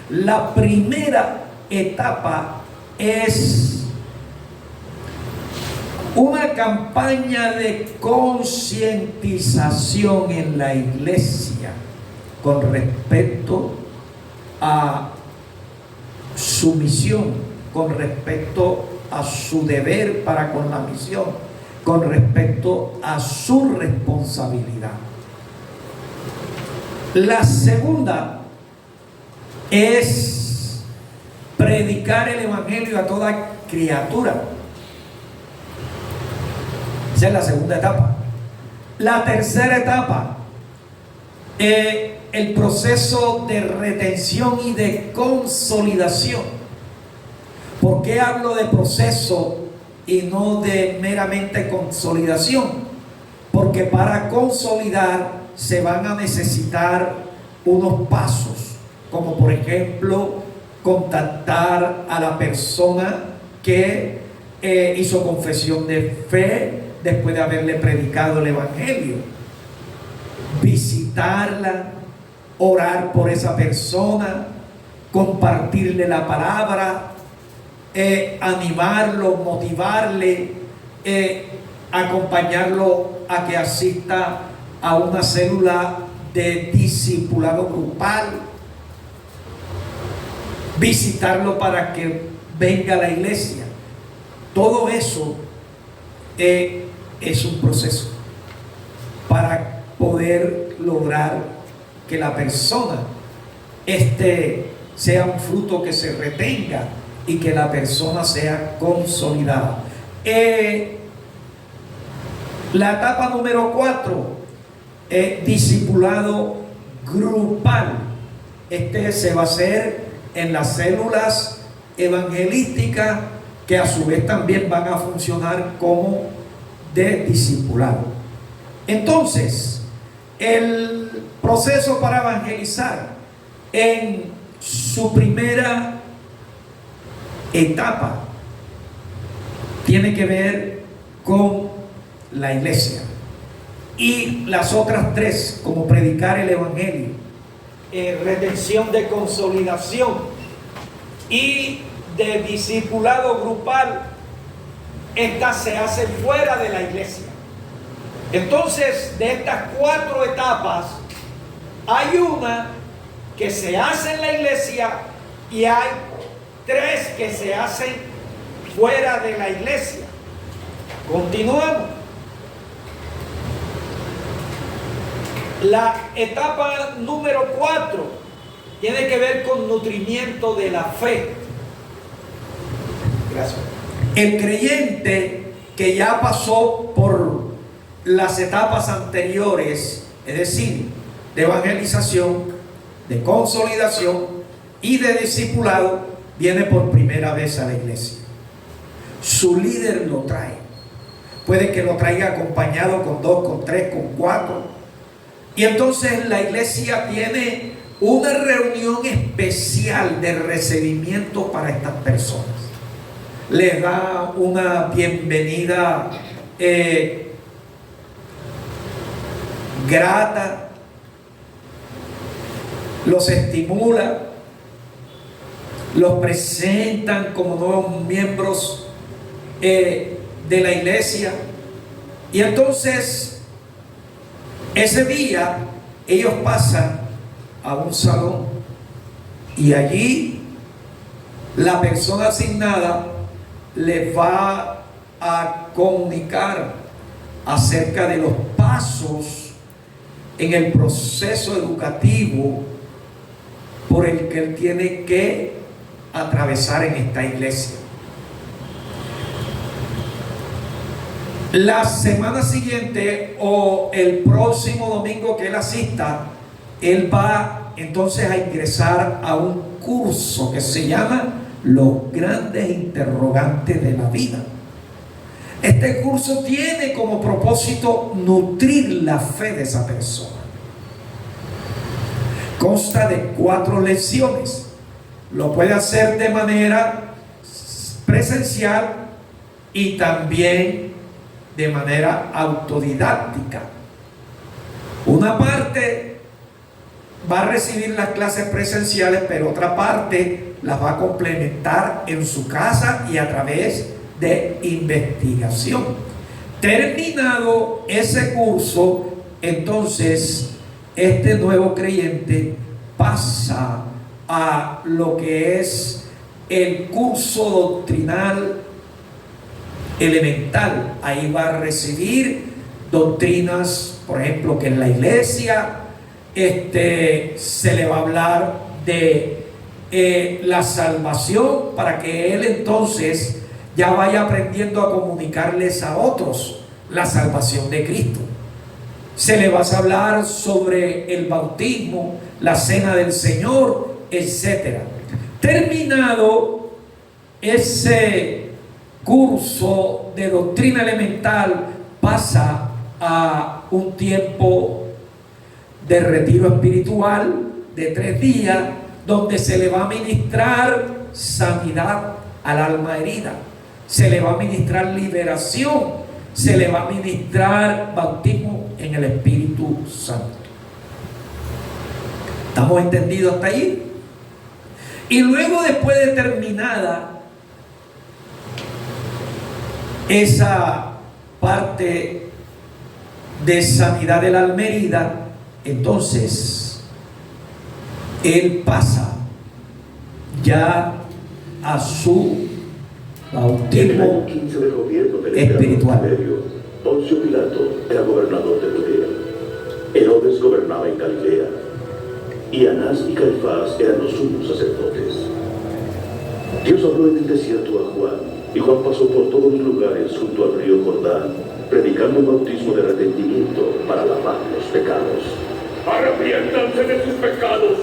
La primera etapa es una campaña de concientización en la iglesia con respecto a su misión, con respecto a su deber para con la misión, con respecto a su responsabilidad. La segunda es predicar el evangelio a toda criatura. Esa es la segunda etapa. La tercera etapa, el proceso de retención y de consolidación. ¿Por ¿Por qué hablo de proceso y no de meramente consolidación? Porque para consolidar se van a necesitar unos pasos, como por ejemplo contactar a la persona que hizo confesión de fe después de haberle predicado el evangelio, visitarla, orar por esa persona, compartirle la palabra, animarlo, motivarle, acompañarlo a que asista a una célula de discipulado grupal, visitarlo para que venga a la iglesia. Todo eso es un proceso para poder lograr que la persona sea un fruto que se retenga y que la persona sea consolidada. La etapa número 4, discipulado grupal. Se va a hacer en las células evangelísticas, que a su vez también van a funcionar como de discipulado. Entonces, el proceso para evangelizar en su primera etapa tiene que ver con la iglesia, y las otras 3, como predicar el evangelio, redención de consolidación y de discipulado grupal, estas se hacen fuera de la iglesia. Entonces, de estas 4 etapas, hay una que se hace en la iglesia y hay 3 que se hacen fuera de la iglesia. Continuamos. La etapa número 4 tiene que ver con nutrimiento de la fe. Gracias. El creyente que ya pasó por las etapas anteriores, es decir, de evangelización, de consolidación y de discipulado, viene por primera vez a la iglesia. Su líder lo trae. Puede que lo traiga acompañado con 2, con 3, con 4. Y entonces la iglesia tiene una reunión especial de recibimiento para estas personas. Les da una bienvenida grata, los estimula, los presentan como nuevos miembros de la iglesia. Y entonces ese día ellos pasan a un salón y allí la persona asignada les va a comunicar acerca de los pasos en el proceso educativo por el que él tiene que atravesar en esta iglesia. La semana siguiente o el próximo domingo que él asista, él va entonces a ingresar a un curso que se llama Los Grandes Interrogantes de la Vida. Este curso tiene como propósito nutrir la fe de esa persona. Consta de 4 lecciones. Lo puede hacer de manera presencial y también de manera autodidáctica. Una parte va a recibir las clases presenciales, pero otra parte las va a complementar en su casa y a través de investigación. Terminado ese curso, entonces este nuevo creyente pasa a lo que es el curso doctrinal elemental. Ahí va a recibir doctrinas, por ejemplo, que en la iglesia se le va a hablar de la salvación, para que él entonces ya vaya aprendiendo a comunicarles a otros la salvación de Cristo. Se le va a hablar sobre el bautismo, la cena del Señor, etc. Terminado ese curso de doctrina elemental pasa a un tiempo de retiro espiritual de 3 días, donde se le va a ministrar sanidad al alma herida, se le va a ministrar liberación, se le va a ministrar bautismo en el Espíritu Santo. ¿Estamos entendidos hasta ahí? Y luego, después de terminada esa parte de sanidad del alma herida, entonces él pasa ya a su En el bautismo año 15 del gobierno del espiritual. emperador Tiberio, Poncio Pilato era gobernador de Judea. Herodes gobernaba en Galilea. Y Anás y Caifás eran los sumos sacerdotes. Dios habló en el desierto a Juan, y Juan pasó por todos los lugares junto al río Jordán, predicando el bautismo de arrepentimiento para lavar los pecados. Arrepiéntanse de sus pecados,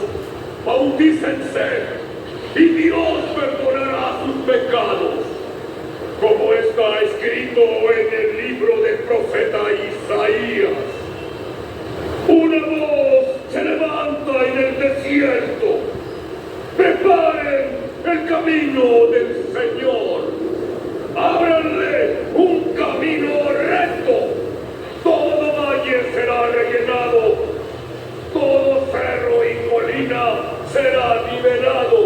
bautícense, y Dios perdonará sus pecados, como está escrito en el libro del profeta Isaías. Una voz se levanta en el desierto: preparen el camino del Señor, ábranle un camino recto, todo valle será rellenado, todo cerro y colina será nivelado,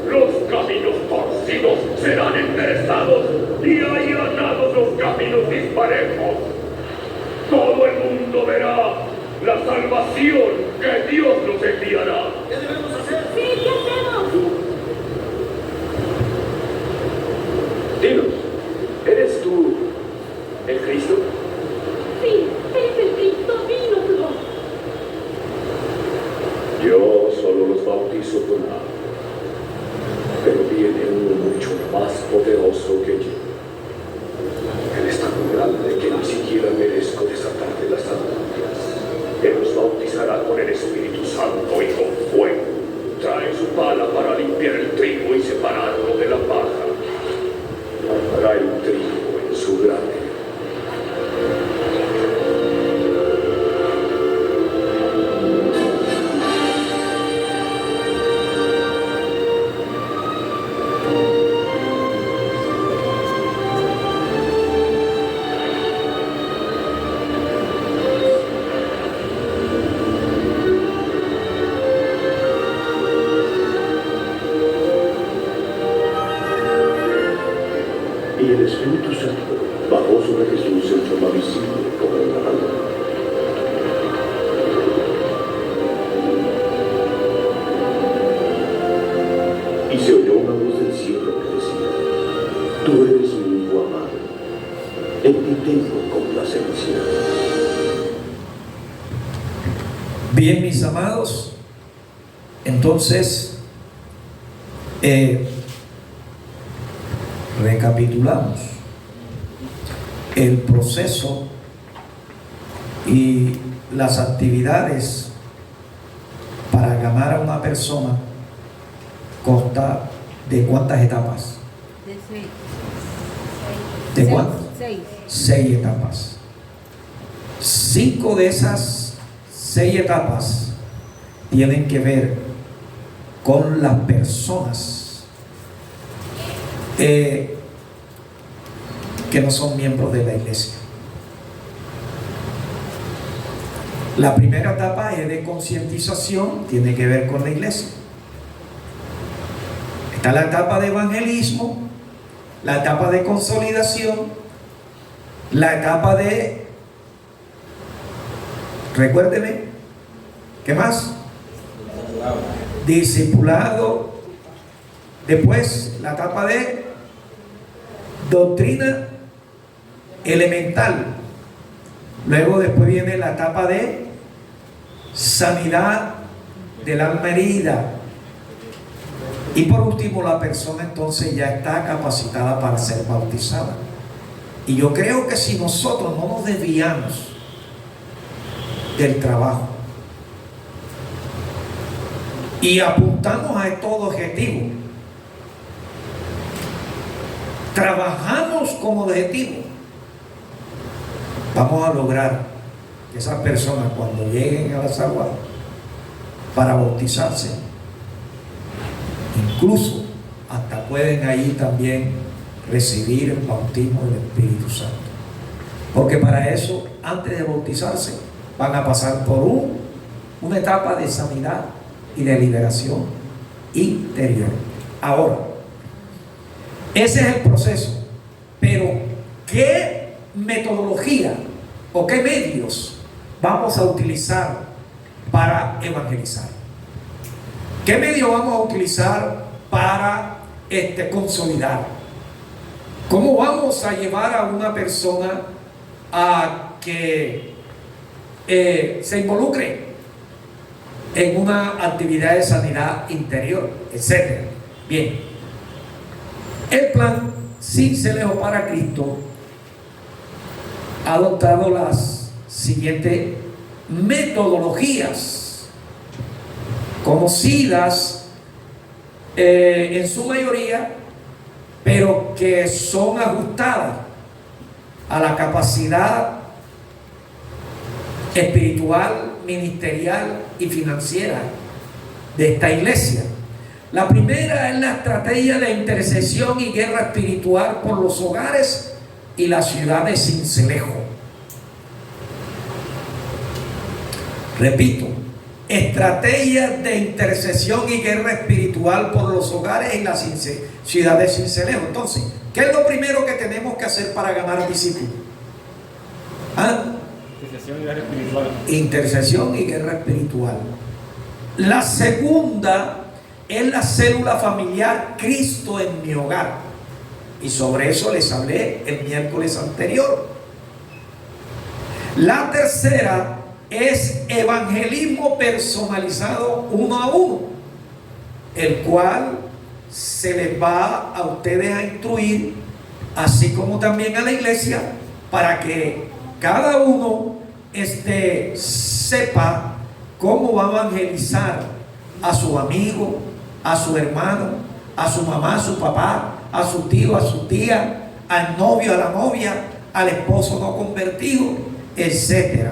los caminos torcidos serán enderezados y allanados los caminos disparejos. Todo el mundo verá la salvación que Dios nos enviará. ¿Qué debemos hacer? Sí, ¿qué hacemos? Dinos, ¿eres tú el Cristo? Sí, es el Cristo, dínoslo. Yo solo los bautizo con agua, pero viene uno mucho más poderoso que yo. Él es tan grande que ni siquiera merezco desatarle las sandalias. Él los bautizará con el Espíritu Santo y con fuego. Trae su pala para limpiar el trigo y separarlo de la paja. Hará el trigo en su grano. Y el Espíritu Santo bajó sobre Jesús en forma visible como una paloma. Y se oyó una voz del cielo que decía: Tú eres mi Hijo amado, en ti tengo complacencia. Bien, mis amados, entonces recapitulamos el proceso y las actividades para llamar a una persona. Consta de cuántas etapas. De 6. ¿De cuántas? 6. 6 etapas. 5 de esas 6 etapas tienen que ver con las personas que no son miembros de la iglesia. La primera etapa es de concientización, tiene que ver con la iglesia. Está la etapa de evangelismo, la etapa de consolidación, la etapa de, recuérdeme, ¿qué más? Discipulado. Después la etapa de doctrina elemental. Luego después viene la etapa de sanidad del alma herida. Y por último, la persona entonces ya está capacitada para ser bautizada. Y yo creo que si nosotros no nos desviamos del trabajo y apuntamos a estos objetivos, trabajamos con objetivo, vamos a lograr que esas personas, cuando lleguen a la salvación para bautizarse, incluso hasta pueden ahí también recibir el bautismo del Espíritu Santo. Porque para eso, antes de bautizarse, van a pasar por una etapa de sanidad y de liberación interior. Ahora, ese es el proceso. Pero, ¿qué metodología o qué medios vamos a utilizar para evangelizar? ¿Qué medio vamos a utilizar para consolidar? ¿Cómo vamos a llevar a una persona a que se involucre en una actividad de sanidad interior, etcétera? Bien, el plan Cincelejo para Cristo ha adoptado las siguientes metodologías conocidas en su mayoría, pero que son ajustadas a la capacidad espiritual, ministerial y financiera de esta iglesia. La primera es la estrategia de intercesión y guerra espiritual por los hogares y la ciudad de Cincelejo. Repito, estrategias de intercesión y guerra espiritual por los hogares y la ciudad de Cincelejo. Entonces, ¿qué es lo primero que tenemos que hacer para ganar discípulos? Intercesión y guerra espiritual. Intercesión y guerra espiritual. La segunda es la célula familiar Cristo en mi hogar. Y sobre eso les hablé el miércoles anterior. La tercera es evangelismo personalizado uno a uno, el cual se les va a ustedes a instruir, así como también a la iglesia, para que cada uno sepa cómo va a evangelizar a su amigo, a su hermano, a su mamá, a su papá, a su tío, a su tía, al novio, a la novia, al esposo no convertido, etc.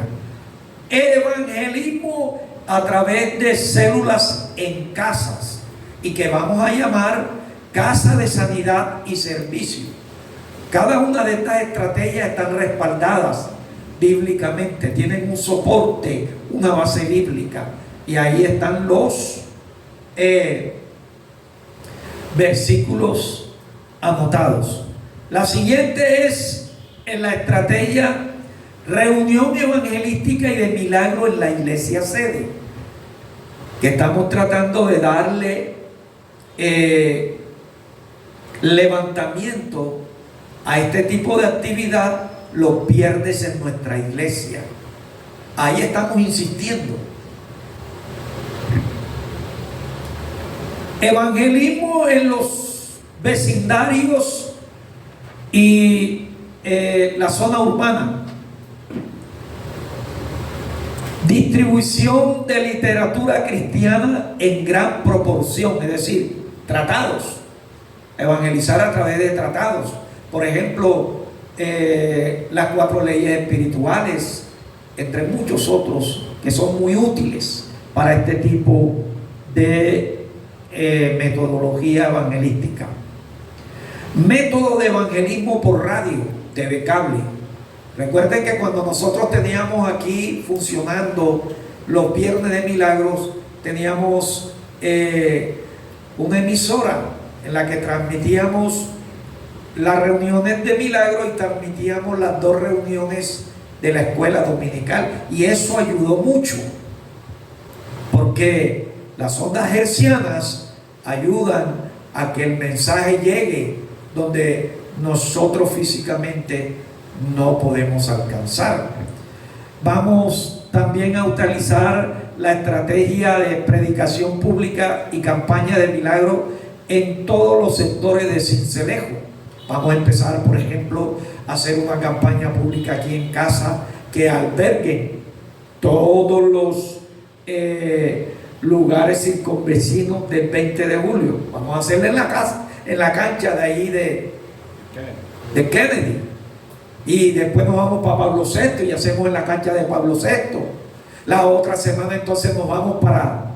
El evangelismo a través de células en casas, y que vamos a llamar casa de sanidad y servicio. Cada una de estas estrategias están respaldadas bíblicamente, tienen un soporte, una base bíblica, y ahí están los versículos anotados. La siguiente es en la estrategia reunión evangelística y de milagro en la iglesia sede, que estamos tratando de darle levantamiento a este tipo de actividad los viernes en nuestra iglesia. Ahí estamos insistiendo. Evangelismo en los vecindarios y la zona urbana. Distribución de literatura cristiana en gran proporción, es decir, tratados. Evangelizar a través de tratados. Por ejemplo, las 4 leyes espirituales, entre muchos otros que son muy útiles para este tipo de metodología evangelística. Método de evangelismo por radio, TV cable. Recuerden que cuando nosotros teníamos aquí funcionando los viernes de milagros, teníamos una emisora en la que transmitíamos las reuniones de milagros y transmitíamos las 2 reuniones de la escuela dominical, y eso ayudó mucho porque las ondas hercianas ayudan a que el mensaje llegue donde nosotros físicamente no podemos alcanzar. Vamos también a utilizar la estrategia de predicación pública y campaña de milagro en todos los sectores de Cincelejo. Vamos a empezar, por ejemplo, a hacer una campaña pública aquí en casa que albergue todos los lugares circunvecinos del 20 de julio. Vamos a hacerle en la casa, en la cancha de ahí de Kennedy. Y después nos vamos para Pablo VI y hacemos en la cancha de Pablo VI. La otra semana entonces nos vamos para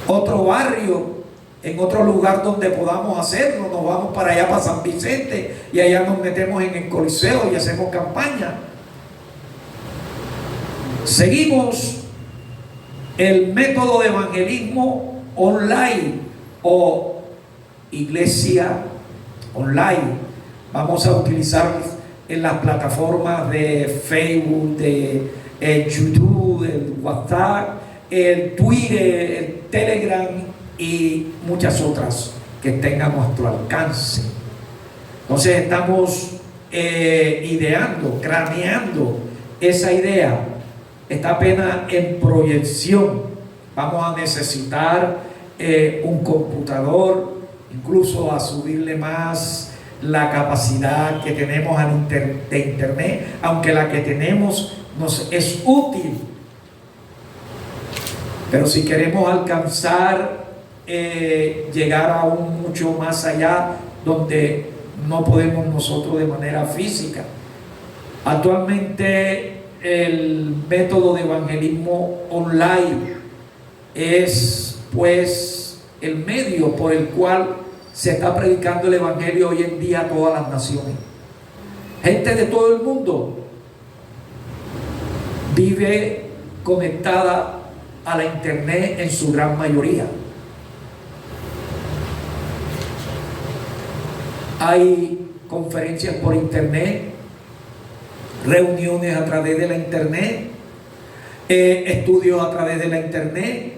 otro barrio, en otro lugar donde podamos hacerlo. Nos vamos para allá, para San Vicente, y allá nos metemos en el Coliseo y hacemos campaña. Seguimos el método de evangelismo online o iglesia online. Vamos a utilizar en las plataformas de Facebook, de YouTube, el WhatsApp, el Twitter, el Telegram y muchas otras que estén a nuestro alcance. Entonces estamos ideando, craneando esa idea. Está apenas en proyección. Vamos a necesitar un computador, incluso a subirle más la capacidad que tenemos de internet, aunque la que tenemos nos es útil. Pero si queremos alcanzar, llegar aún mucho más allá, donde no podemos nosotros de manera física. Actualmente el método de evangelismo online es pues el medio por el cual se está predicando el evangelio hoy en día a todas las naciones. Gente de todo el mundo vive conectada a la internet en su gran mayoría. Hay conferencias por internet, reuniones a través de la internet, estudios a través de la internet,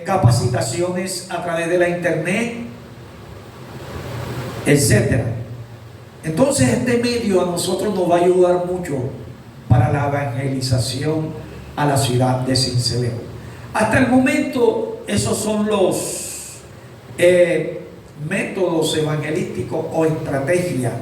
capacitaciones a través de la internet, etcétera. Entonces este medio a nosotros nos va a ayudar mucho para la evangelización a la ciudad de Sincelejo. Hasta el momento esos son los métodos evangelísticos o estrategias